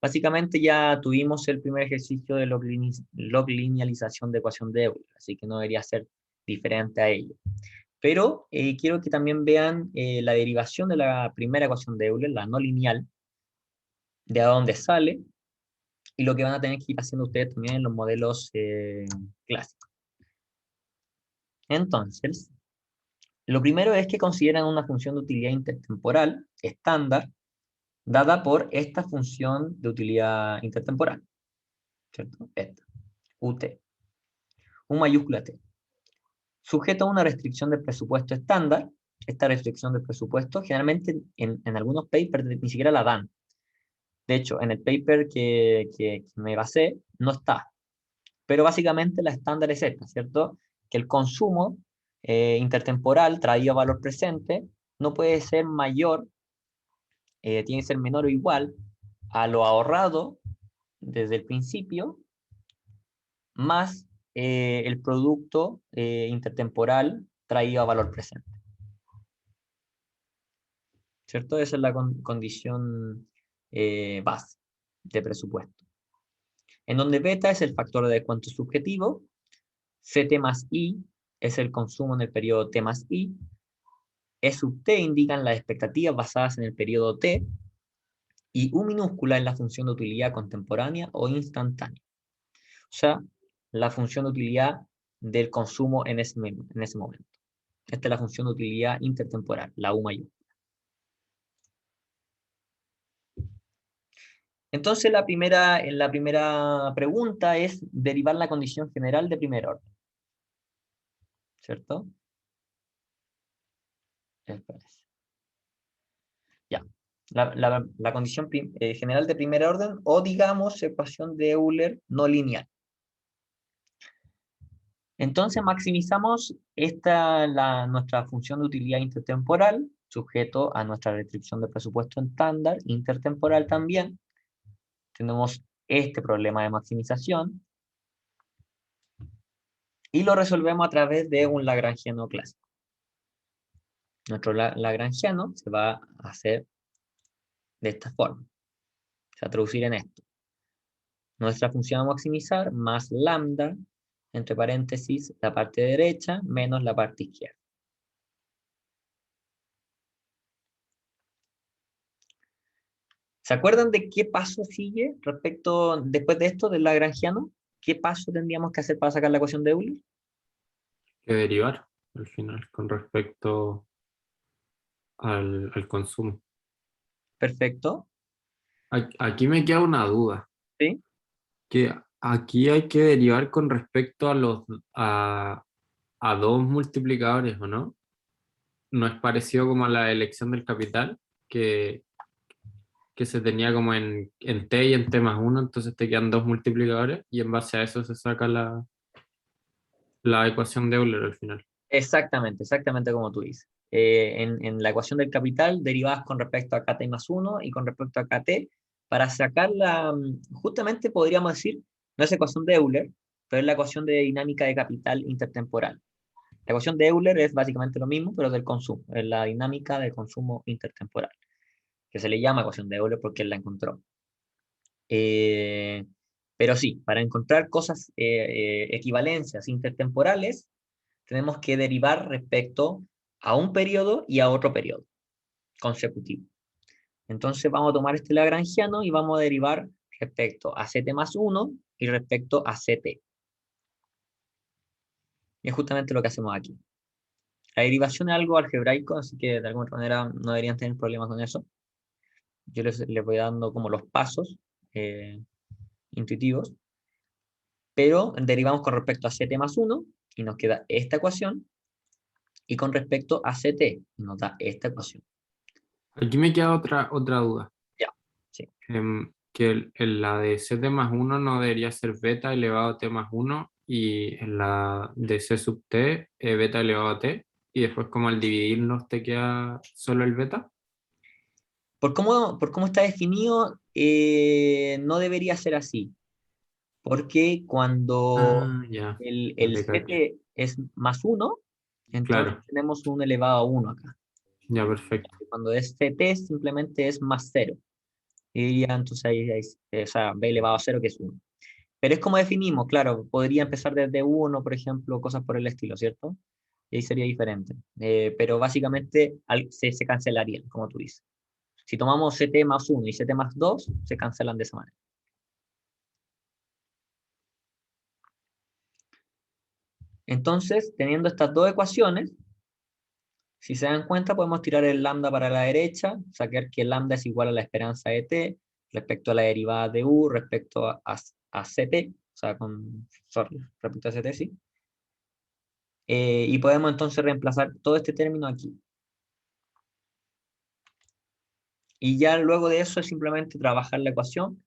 Speaker 1: Básicamente ya tuvimos el primer ejercicio de log-linealización de ecuación de Euler, así que no debería ser diferente a ello. Pero quiero que también vean la derivación de la primera ecuación de Euler, la no lineal, de dónde sale, y lo que van a tener que ir haciendo ustedes también en los modelos clásicos. Entonces, lo primero es que consideran una función de utilidad intertemporal estándar dada por esta función de utilidad intertemporal, ¿cierto? Esta, UT, U mayúscula T. Sujeto a una restricción de presupuesto estándar, esta restricción de presupuesto generalmente en algunos papers ni siquiera la dan. De hecho, en el paper que me basé no está. Pero básicamente la estándar es esta, ¿cierto? Que el consumo intertemporal traído a valor presente no puede ser mayor, tiene que ser menor o igual a lo ahorrado desde el principio, más el producto intertemporal traído a valor presente. ¿Cierto? Esa es la condición base de presupuesto. En donde beta es el factor de descuento subjetivo, CT más I es el consumo en el periodo T más I, E sub T indican las expectativas basadas en el periodo T, y U minúscula es la función de utilidad contemporánea o instantánea. O sea, la función de utilidad del consumo en ese momento. Esta es la función de utilidad intertemporal, la U mayúscula. Entonces, la primera pregunta es derivar la condición general de primer orden. ¿Cierto? Ya. La condición general de primer orden, o digamos, ecuación de Euler no lineal. Entonces maximizamos nuestra función de utilidad intertemporal, sujeto a nuestra restricción de presupuesto estándar, intertemporal también. Tenemos este problema de maximización, y lo resolvemos a través de un lagrangiano clásico. Nuestro lagrangiano se va a hacer de esta forma, se va a traducir en esto. Nuestra función a maximizar más lambda, entre paréntesis, la parte derecha, menos la parte izquierda. ¿Se acuerdan de qué paso sigue respecto, después de esto, del lagrangiano? ¿Qué paso tendríamos que hacer para sacar la ecuación de Euler?
Speaker 2: Que derivar al final con respecto al consumo.
Speaker 1: Perfecto.
Speaker 2: Aquí me queda una duda,
Speaker 1: ¿Sí?
Speaker 2: que aquí hay que derivar con respecto a dos multiplicadores, ¿o no? ¿No es parecido como a la elección del capital, que se tenía como en t y en t más uno, entonces te quedan dos multiplicadores y en base a eso se saca la ecuación de Euler al final?
Speaker 1: Exactamente como tú dices. En la ecuación del capital derivabas con respecto a kt más 1 y con respecto a kt para sacarla, justamente podríamos decir, no es ecuación de Euler, pero es la ecuación de dinámica de capital intertemporal. La ecuación de Euler es básicamente lo mismo, pero del consumo, es la dinámica del consumo intertemporal, que se le llama ecuación de Euler porque él la encontró. Eh, pero sí, para encontrar cosas, equivalencias intertemporales, tenemos que derivar respecto a un periodo y a otro periodo consecutivo. Entonces vamos a tomar este lagrangiano y vamos a derivar respecto a ct más 1 y respecto a ct. Y es justamente lo que hacemos aquí. La derivación es algo algebraico, así que de alguna manera no deberían tener problemas con eso. Yo les voy dando como los pasos intuitivos, pero derivamos con respecto a ct más 1 y nos queda esta ecuación, y con respecto a ct nos da esta ecuación.
Speaker 2: Aquí me queda otra duda.
Speaker 1: Ya, sí.
Speaker 2: Que en la de ct más 1 no debería ser beta elevado a t más 1 y en la de c sub t beta elevado a t y después como al dividirnos te queda solo el beta.
Speaker 1: Por cómo está definido, no debería ser así, porque cuando
Speaker 2: Ah, ya, ya
Speaker 1: el
Speaker 2: te cacho.
Speaker 1: ct es más 1, entonces
Speaker 2: Claro,
Speaker 1: tenemos un elevado a 1 acá.
Speaker 2: ya perfecto.
Speaker 1: Cuando es ct simplemente es más 0. Y diría entonces o sea, b elevado a 0 que es 1. Pero es como definimos, claro, podría empezar desde 1, por ejemplo, cosas por el estilo, ¿cierto? Y ahí sería diferente. Pero básicamente se cancelarían, como tú dices. Si tomamos ct más 1 y ct más 2, se cancelan de esa manera. Entonces, teniendo estas dos ecuaciones, si se dan cuenta, podemos tirar el lambda para la derecha, sacar que el lambda es igual a la esperanza de t respecto a la derivada de u respecto a ct, o sea, respecto a ct, sí. Y podemos entonces reemplazar todo este término aquí. Y ya luego de eso es simplemente trabajar la ecuación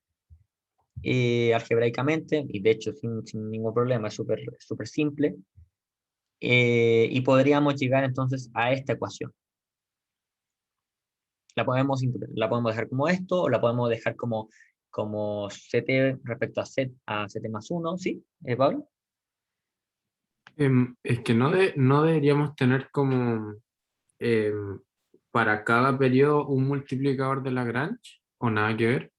Speaker 1: algebraicamente, y de hecho sin ningún problema, es súper simple. Y podríamos llegar entonces a esta ecuación. La podemos dejar como esto, o la podemos dejar como ct respecto a ct más 1, ¿sí, Pablo?
Speaker 2: Es que no deberíamos tener como em, para cada periodo un multiplicador de Lagrange o nada que ver.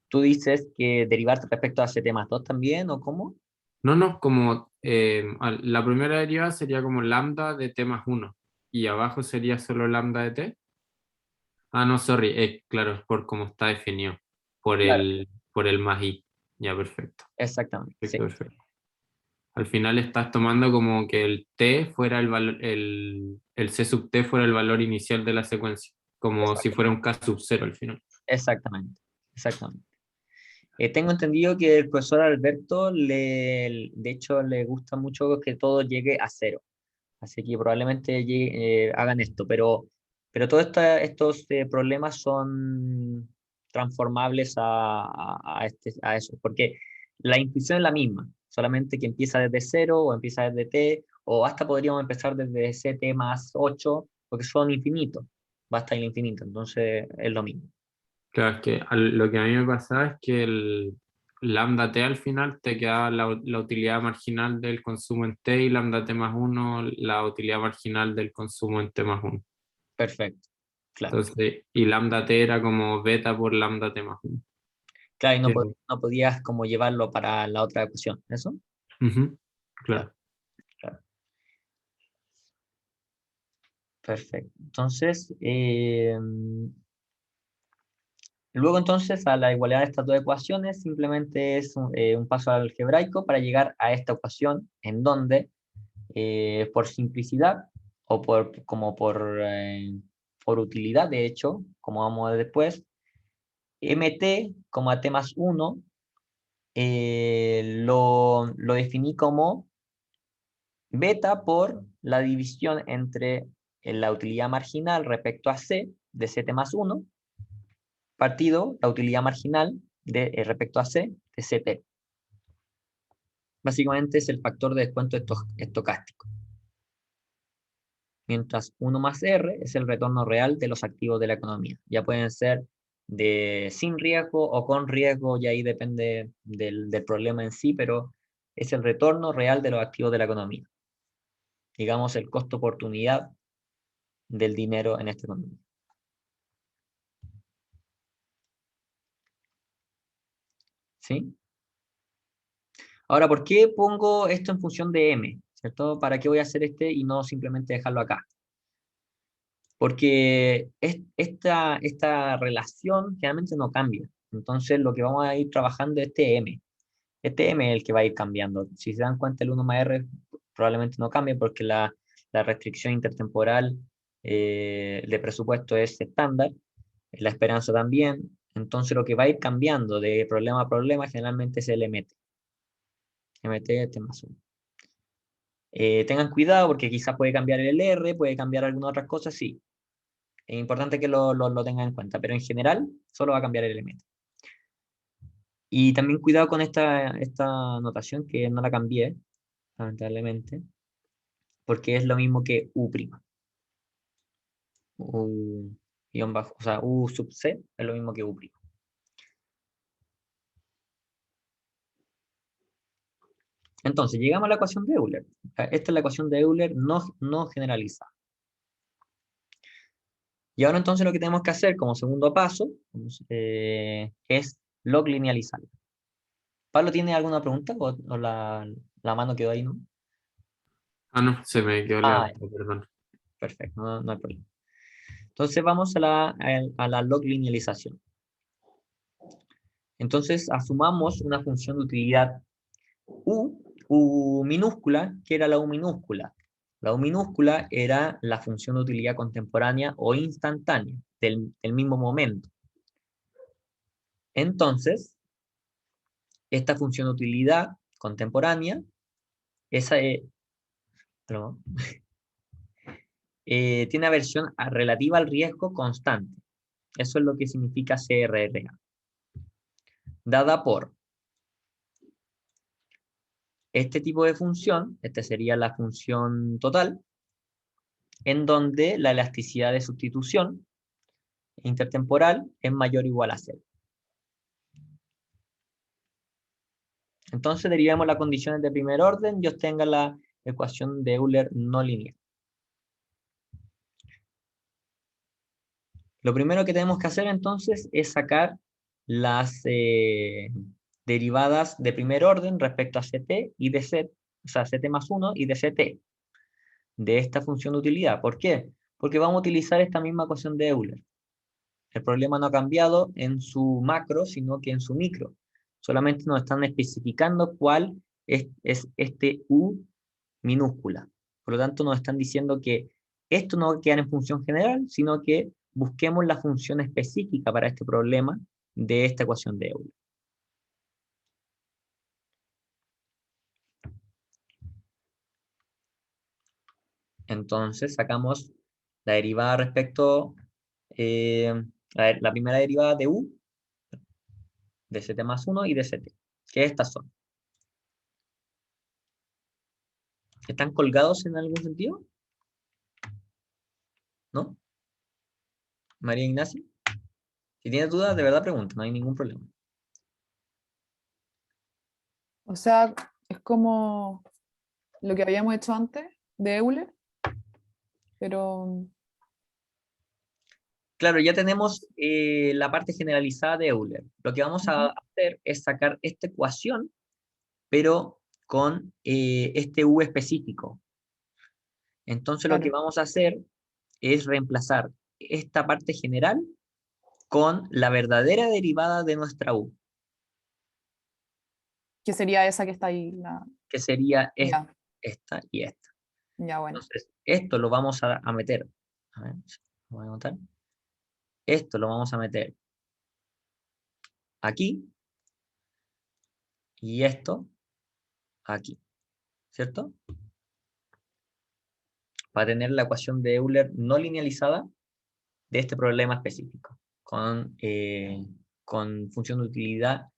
Speaker 1: Tú dices que derivar respecto a ct más 2 también, ¿o cómo?
Speaker 2: No, no, como la primera derivada sería como lambda de t más 1 y abajo sería solo lambda de t. Ah, no, sorry, claro, es por cómo está definido,
Speaker 1: Claro,
Speaker 2: por el más i. Ya, perfecto,
Speaker 1: exactamente, sí.
Speaker 2: perfecto, perfecto. Al final estás tomando como que el t fuera el c sub t fuera el valor inicial de la secuencia, como si fuera un k sub 0 al final.
Speaker 1: Exactamente, exactamente. Tengo entendido que el profesor Alberto, de hecho, le gusta mucho que todo llegue a 0. Así que probablemente hagan esto, pero todos estos problemas son transformables a eso, porque la intuición es la misma, solamente que empieza desde 0 o empieza desde t, o hasta podríamos empezar desde ct más 8, porque son infinitos, va hasta el infinito, entonces es lo mismo.
Speaker 2: Claro, es que lo que a mí me pasaba es que el lambda t al final te queda la utilidad marginal del consumo en t y lambda t más 1 la utilidad marginal del consumo en t más 1.
Speaker 1: Perfecto, claro.
Speaker 2: Entonces, y lambda t era como beta por lambda t más 1.
Speaker 1: Claro, y
Speaker 2: Bien.
Speaker 1: no podías como llevarlo para la otra ecuación, ¿eso?
Speaker 2: Ujú,
Speaker 1: Claro,
Speaker 2: claro.
Speaker 1: claro. Perfecto. Entonces, Luego entonces a la igualdad de estas dos ecuaciones simplemente es un paso algebraico para llegar a esta ecuación en donde por simplicidad o por utilidad, de hecho, como vamos a ver después, mt, t más 1, lo definí como beta por la división entre la utilidad marginal respecto a c de ct más 1, partido la utilidad marginal respecto a c de ct. Básicamente es el factor de descuento estocástico. Mientras 1 más R es el retorno real de los activos de la economía. Ya pueden ser sin riesgo o con riesgo, y ahí depende del problema en sí, pero es el retorno real de los activos de la economía. Digamos, el costo oportunidad del dinero en esta economía. ¿Sí? Ahora, ¿por qué pongo esto en función de M? ¿Cierto? ¿Para qué voy a hacer este y no simplemente dejarlo acá? Porque esta relación generalmente no cambia. Entonces, lo que vamos a ir trabajando es este M. Este M es el que va a ir cambiando. Si se dan cuenta, el 1 más R probablemente no cambie porque la restricción intertemporal de presupuesto es estándar, la esperanza también. Entonces, lo que va a ir cambiando de problema a problema generalmente es el MT. MT este más 1. Tengan cuidado porque quizás puede cambiar el R, puede cambiar algunas otras cosas, sí. Es importante que lo tengan en cuenta, pero en general solo va a cambiar el elemento. Y también cuidado con esta notación que no la cambié, lamentablemente, porque es lo mismo que U'. Guión bajo, o sea, U sub C es lo mismo que U'. Entonces, llegamos a la ecuación de Euler. Esta es la ecuación de Euler no generalizada. Y ahora entonces lo que tenemos que hacer como segundo paso es log linealizarla. ¿Pablo tiene alguna pregunta o la mano quedó ahí, no?
Speaker 2: Ah, no, se me quedó levantado, perdón.
Speaker 1: Perfecto, no hay problema. Entonces vamos a la log linealización. Entonces asumamos una función de utilidad U minúscula, que era la U minúscula. La U minúscula era la función de utilidad contemporánea o instantánea del mismo momento. Entonces, esta función de utilidad contemporánea, esa tiene aversión relativa al riesgo constante. Eso es lo que significa CRRA. Dada por este tipo de función, esta sería la función total, en donde la elasticidad de sustitución intertemporal es mayor o igual a 0. Entonces derivamos las condiciones de primer orden y obtenga la ecuación de Euler no lineal. Lo primero que tenemos que hacer entonces es sacar las derivadas de primer orden respecto a CT y de C, o sea, CT más 1 y de CT, de esta función de utilidad. ¿Por qué? Porque vamos a utilizar esta misma ecuación de Euler. El problema no ha cambiado en su macro, sino que en su micro. Solamente nos están especificando cuál es este U minúscula. Por lo tanto, nos están diciendo que esto no va a quedar en función general, sino que busquemos la función específica para este problema de esta ecuación de Euler. Entonces, sacamos la derivada respecto, la primera derivada de U, de CT más 1 y de CT, que estas son. ¿Están colgados en algún sentido? ¿No? María Ignacia. Si tienes dudas, de verdad pregunta, no hay ningún problema.
Speaker 4: O sea, es como lo que habíamos hecho antes de Euler, pero
Speaker 1: Claro, ya tenemos la parte generalizada de Euler. Lo que vamos a hacer es sacar esta ecuación, pero con este U específico. Entonces lo que
Speaker 4: claro.
Speaker 1: vamos a hacer es reemplazar esta parte general con la verdadera derivada de nuestra U,
Speaker 4: Que sería esa que está ahí.
Speaker 1: que sería
Speaker 4: Ya,
Speaker 1: esta y esta.
Speaker 4: ya, bueno.
Speaker 1: Entonces, esto lo vamos a meter. A ver, lo voy a anotar. Esto lo vamos a meter aquí y esto aquí, ¿cierto? Para tener la ecuación de Euler no linealizada de este problema específico, con función de utilidad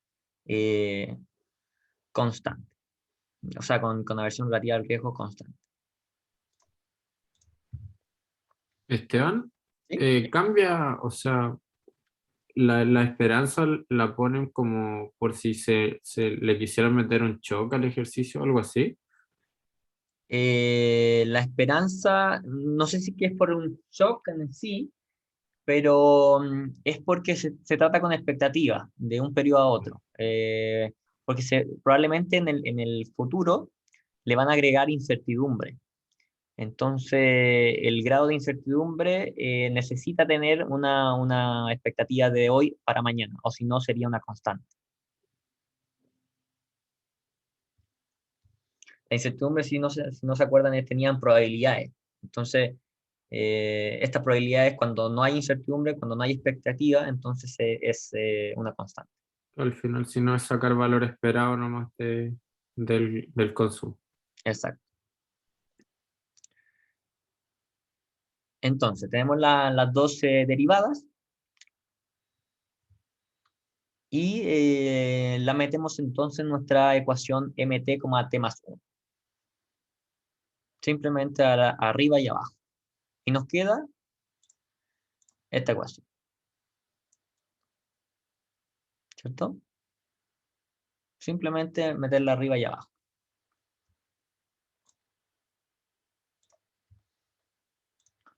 Speaker 1: constante, o sea, con aversión relativa al riesgo constante.
Speaker 2: Esteban,
Speaker 1: ¿Sí?
Speaker 2: cambia, o sea, la esperanza la ponen como por si se le quisiera meter un choque al ejercicio o algo así.
Speaker 1: La esperanza, no sé si que es por un shock en sí, pero es porque se trata con expectativa de un periodo a otro. Porque probablemente en el futuro le van a agregar incertidumbre. Entonces, el grado de incertidumbre necesita tener una expectativa de hoy para mañana, o si no sería una constante. La incertidumbre, si no se acuerdan, tenían probabilidades. Entonces, estas probabilidades, cuando no hay incertidumbre, cuando no hay expectativa, entonces es una constante.
Speaker 2: Al final, si no es sacar valor esperado nomás del consumo.
Speaker 1: Exacto. Entonces, tenemos las dos derivadas y la metemos entonces en nuestra ecuación mt como t más 1. Simplemente arriba y abajo. Y nos queda esta ecuación. ¿Cierto? Simplemente meterla arriba y abajo.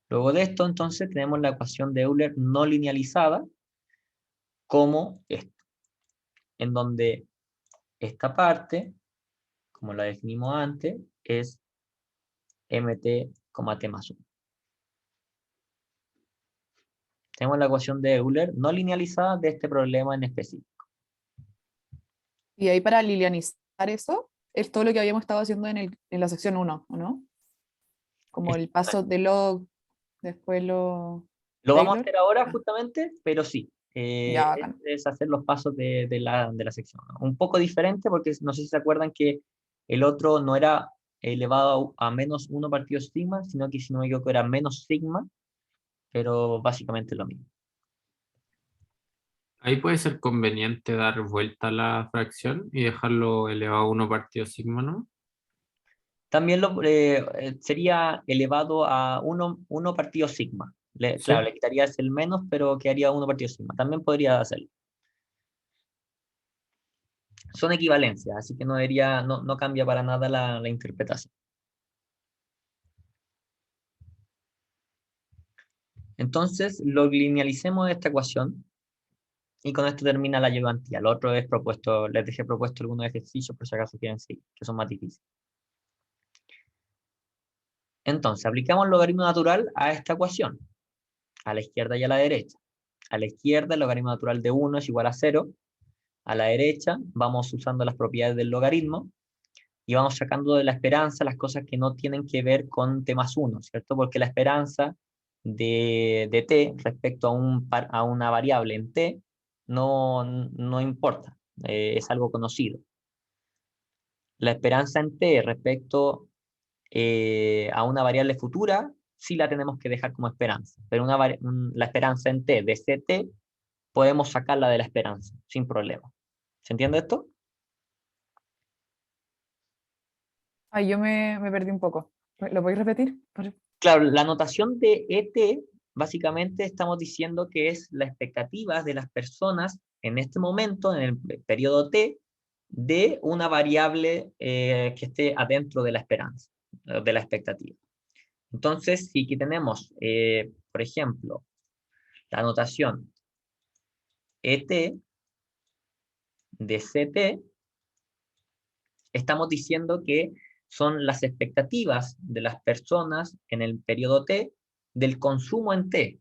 Speaker 1: Luego de esto, entonces, tenemos la ecuación de Euler no linealizada como esto, en donde esta parte, como la definimos antes, es mt, t más 1. Tenemos la ecuación de Euler no linealizada de este problema en específico.
Speaker 4: Y ahí para lilianizar eso, es todo lo que habíamos estado haciendo en la sección 1, ¿o no? Como el paso de log, después lo
Speaker 1: Lo vamos a
Speaker 4: Taylor.
Speaker 1: hacer ahora justamente, pero sí,
Speaker 4: Ya, bacán.
Speaker 1: es hacer los pasos de la sección, ¿no? Un poco diferente porque no sé si se acuerdan que el otro no era elevado a menos 1 partido sigma, sino que si no me equivoco era menos sigma, pero básicamente lo mismo.
Speaker 2: Ahí puede ser conveniente dar vuelta a la fracción y dejarlo elevado a 1 partido sigma, ¿no?
Speaker 1: También sería elevado a 1 partido sigma.
Speaker 2: Sí.
Speaker 1: Claro, le quitarías el menos, pero quedaría 1 partido sigma. También podría hacerlo. Son equivalencias, así que no cambia para nada la interpretación. Entonces, lo linealicemos esta ecuación y con esto termina la ayudantía. Lo otro es propuesto, les dejé propuesto algunos ejercicios por si acaso quieren seguir, que son más difíciles. Entonces, aplicamos el logaritmo natural a esta ecuación, a la izquierda y a la derecha. A la izquierda, el logaritmo natural de 1 es igual a 0. A la derecha, vamos usando las propiedades del logaritmo y vamos sacando de la esperanza las cosas que no tienen que ver con t más 1, ¿cierto? Porque la esperanza de t respecto a una variable en t no importa, es algo conocido. La esperanza en t respecto a una variable futura sí la tenemos que dejar como esperanza, pero la esperanza en t de ct podemos sacarla de la esperanza sin problema. ¿Se entiende esto?
Speaker 4: Ay, yo me perdí un poco. ¿Lo podéis repetir?
Speaker 1: Claro, la notación de ET, básicamente estamos diciendo que es la expectativa de las personas en este momento, en el periodo T, de una variable que esté adentro de la esperanza, de la expectativa. Entonces, si aquí tenemos, por ejemplo, la notación ET de CT, estamos diciendo que son las expectativas de las personas en el periodo T del consumo en T.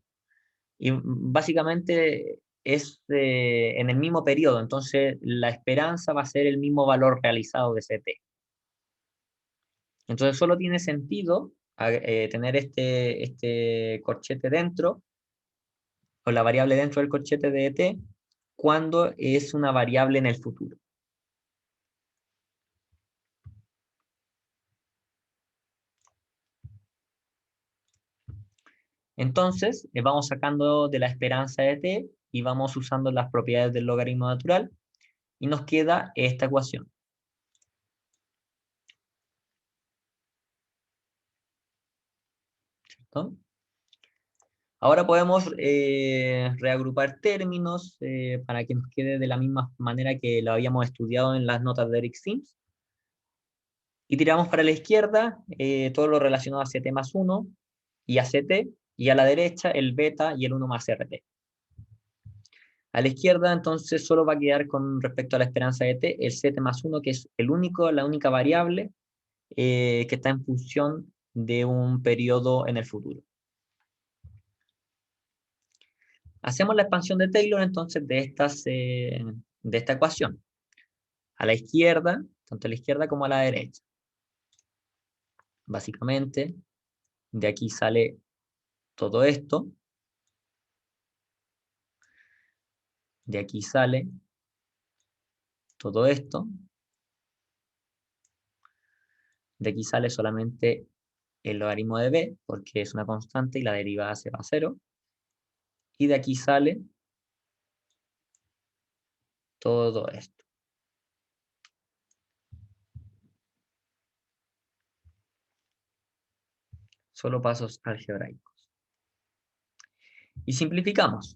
Speaker 1: Y básicamente es en el mismo periodo, entonces la esperanza va a ser el mismo valor realizado de ese t. Entonces solo tiene sentido tener este corchete dentro, o la variable dentro del corchete de t, cuando es una variable en el futuro. Entonces, vamos sacando de la esperanza de t y vamos usando las propiedades del logaritmo natural y nos queda esta ecuación. ¿Cierto? Ahora podemos reagrupar términos para que nos quede de la misma manera que lo habíamos estudiado en las notas de Eric Sims. Y tiramos para la izquierda todo lo relacionado a CT más 1 y a CT, y a la derecha el beta y el 1 más RT. A la izquierda, entonces, solo va a quedar con respecto a la esperanza de t, el CT más 1, que es la única variable que está en función de un periodo en el futuro. Hacemos la expansión de Taylor, entonces, de esta ecuación. A la izquierda, tanto a la izquierda como a la derecha. Básicamente, de aquí sale todo esto. De aquí sale todo esto. De aquí sale solamente el logaritmo de b, porque es una constante y la derivada se va a 0. Y de aquí sale todo esto. Solo pasos algebraicos. Y simplificamos.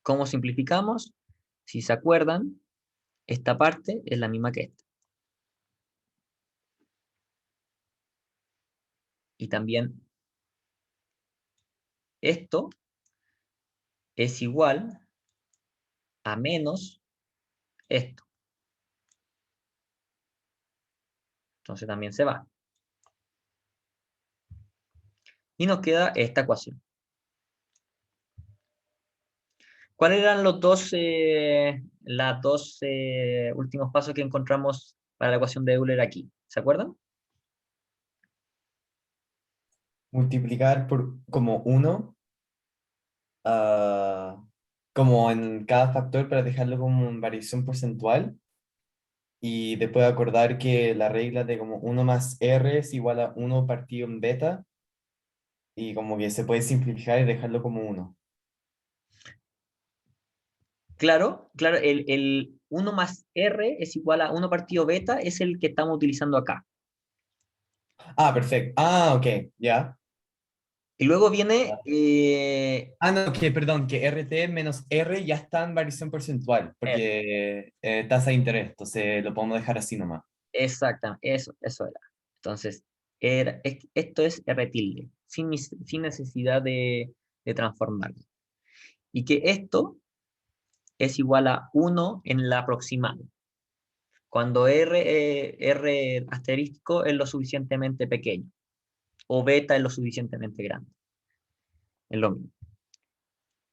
Speaker 1: ¿Cómo simplificamos? Si se acuerdan, esta parte es la misma que esta. Y también esto es igual a menos esto. Entonces también se va. Y nos queda esta ecuación. ¿Cuáles eran los dos últimos pasos que encontramos para la ecuación de Euler aquí? ¿Se acuerdan?
Speaker 5: Multiplicar por como 1, como en cada factor para dejarlo como en variación porcentual. Y después acordar que la regla de como 1 más r es igual a 1 partido en beta. Y como que se puede simplificar y dejarlo como 1.
Speaker 1: Claro, claro, el 1 más r es igual a 1 partido beta, es el que estamos utilizando acá.
Speaker 5: Ah, perfecto. Ah, ok, ya.
Speaker 1: Y luego viene,
Speaker 5: No, que perdón, que RT menos R ya está en variación porcentual, porque tasa de interés, entonces lo podemos dejar así nomás.
Speaker 1: exactamente, eso era. Entonces, esto es R tilde, sin necesidad de transformarlo. Y que esto es igual a 1 en la aproximada. Cuando R asterístico es lo suficientemente pequeño, o beta es lo suficientemente grande. Es lo mismo.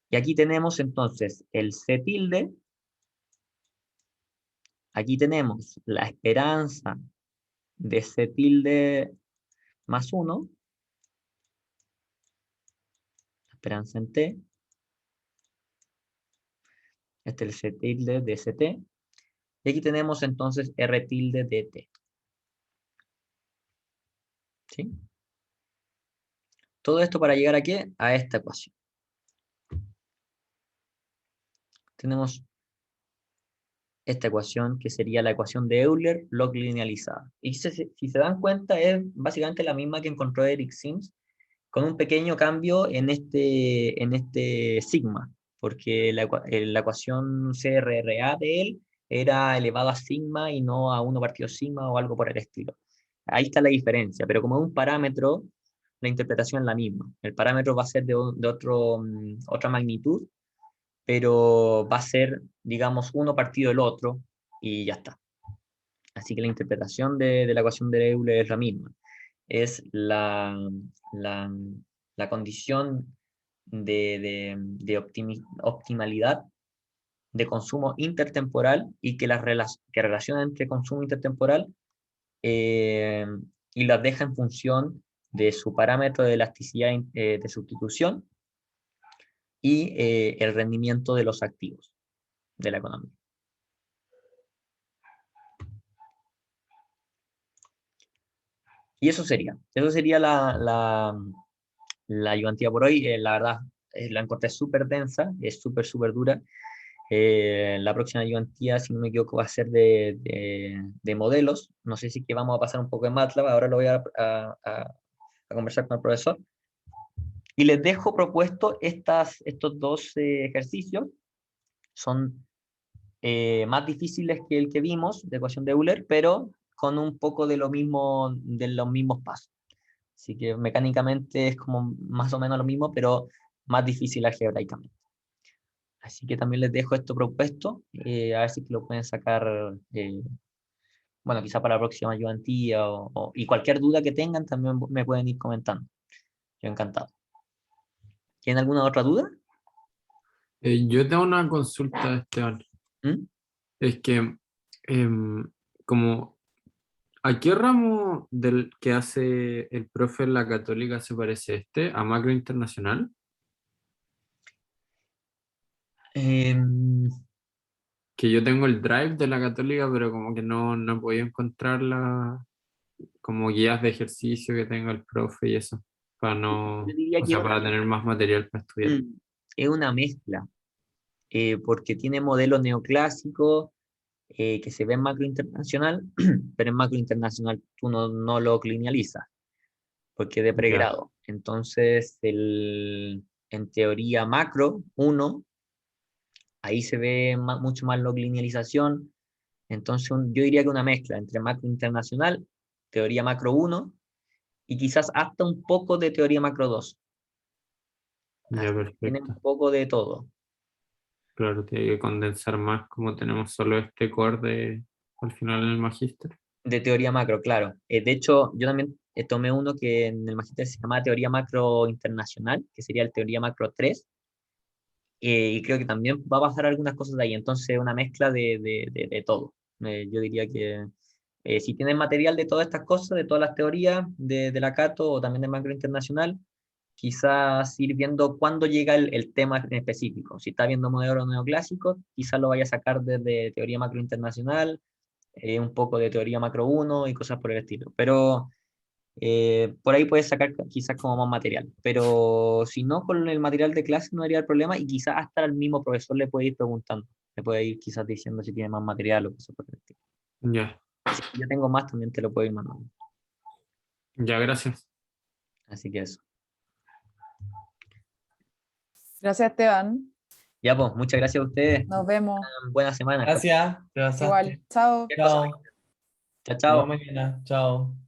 Speaker 1: Y aquí tenemos entonces el C tilde. Aquí tenemos la esperanza de C tilde más 1. Esperanza en T. Este es el C tilde de CT. Y aquí tenemos entonces R tilde de T. ¿Sí? Todo esto para llegar ¿a qué? A esta ecuación. Tenemos esta ecuación que sería la ecuación de Euler log linealizada. Y si se dan cuenta es básicamente la misma que encontró Eric Sims, con un pequeño cambio en este sigma, porque la ecuación CRRA de él era elevado a sigma y no a 1 partido sigma o algo por el estilo. Ahí está la diferencia, pero como es un parámetro, la interpretación es la misma. El parámetro va a ser de otra magnitud, pero va a ser, digamos, uno partido del otro y ya está. Así que la interpretación de la ecuación de Euler es la misma. Es la condición optimalidad de consumo intertemporal y que que relaciona entre consumo intertemporal y las deja en función de su parámetro de elasticidad de sustitución y el rendimiento de los activos de la economía. Y eso sería la ayudantía por hoy. La verdad, la encontré súper densa, es súper dura. La próxima ayudantía, si no me equivoco, va a ser de modelos. No sé si es que vamos a pasar un poco en MATLAB, ahora lo voy a conversar con el profesor. Y les dejo propuesto estos dos ejercicios. Son más difíciles que el que vimos, de ecuación de Euler, pero con un poco de los mismos pasos. Así que mecánicamente es como más o menos lo mismo, pero más difícil algebraicamente. Así que también les dejo esto propuesto, a ver si lo pueden sacar, bueno, quizá para la próxima ayudantía y cualquier duda que tengan también me pueden ir comentando. Yo encantado. ¿Tienen alguna otra duda?
Speaker 2: Yo tengo una consulta, Esteban.
Speaker 1: ¿Mm?
Speaker 2: Es que, como, ¿a qué ramo del que hace el profe en la Católica se parece este? ¿A macro internacional?
Speaker 1: Em,
Speaker 2: Que yo tengo el drive de la Católica, pero como que no he podido encontrar como guías de ejercicio que tenga el profe y eso, para no,
Speaker 1: yo diría
Speaker 2: o
Speaker 1: que
Speaker 2: sea, para tener más material para estudiar.
Speaker 1: es una mezcla, porque tiene modelos neoclásicos que se ven macro internacional, pero en macro internacional tú no lo linealizas, porque es de
Speaker 2: Ya,
Speaker 1: pregrado. Entonces, en teoría macro 1, ahí se ve mucho más log linealización. Entonces, yo diría que una mezcla entre macro internacional, teoría macro 1, y quizás hasta un poco de teoría macro 2.
Speaker 2: ya,
Speaker 1: Así que tiene un
Speaker 2: perfecto.
Speaker 1: poco de todo.
Speaker 2: Claro, tiene que condensar más como tenemos solo este core al final en el magíster.
Speaker 1: De teoría macro, claro. De hecho, yo también tomé uno que en el magíster se llama teoría macro internacional, que sería el teoría macro 3, y creo que también va a pasar algunas cosas de ahí. Entonces, una mezcla de todo. Yo diría que si tienes material de todas estas cosas, de todas las teorías de la Cato o también de macro internacional, quizás ir viendo cuándo llega el tema en específico. Si está viendo modelos neoclásicos, quizás lo vaya a sacar desde teoría macro internacional, un poco de teoría macro 1 y cosas por el estilo. Pero por ahí puedes sacar quizás como más material. Pero si no, con el material de clase no habría el problema y quizás hasta el mismo profesor le puede ir preguntando. Le puede ir quizás diciendo si tiene más material o cosas por el estilo.
Speaker 2: Ya,
Speaker 1: Si yo tengo más, también te lo puedo ir mandando.
Speaker 2: ya, gracias.
Speaker 1: Así que eso.
Speaker 4: Gracias, Esteban.
Speaker 1: Ya, pues, muchas gracias a ustedes.
Speaker 4: Nos vemos.
Speaker 1: Buena semana.
Speaker 5: Gracias, te
Speaker 4: Igual.
Speaker 5: pasaste.
Speaker 4: Chao.
Speaker 1: Cualquier cosa.
Speaker 5: Chao.
Speaker 1: Chao,
Speaker 5: Nos vemos
Speaker 1: chao.
Speaker 5: mañana. Chao.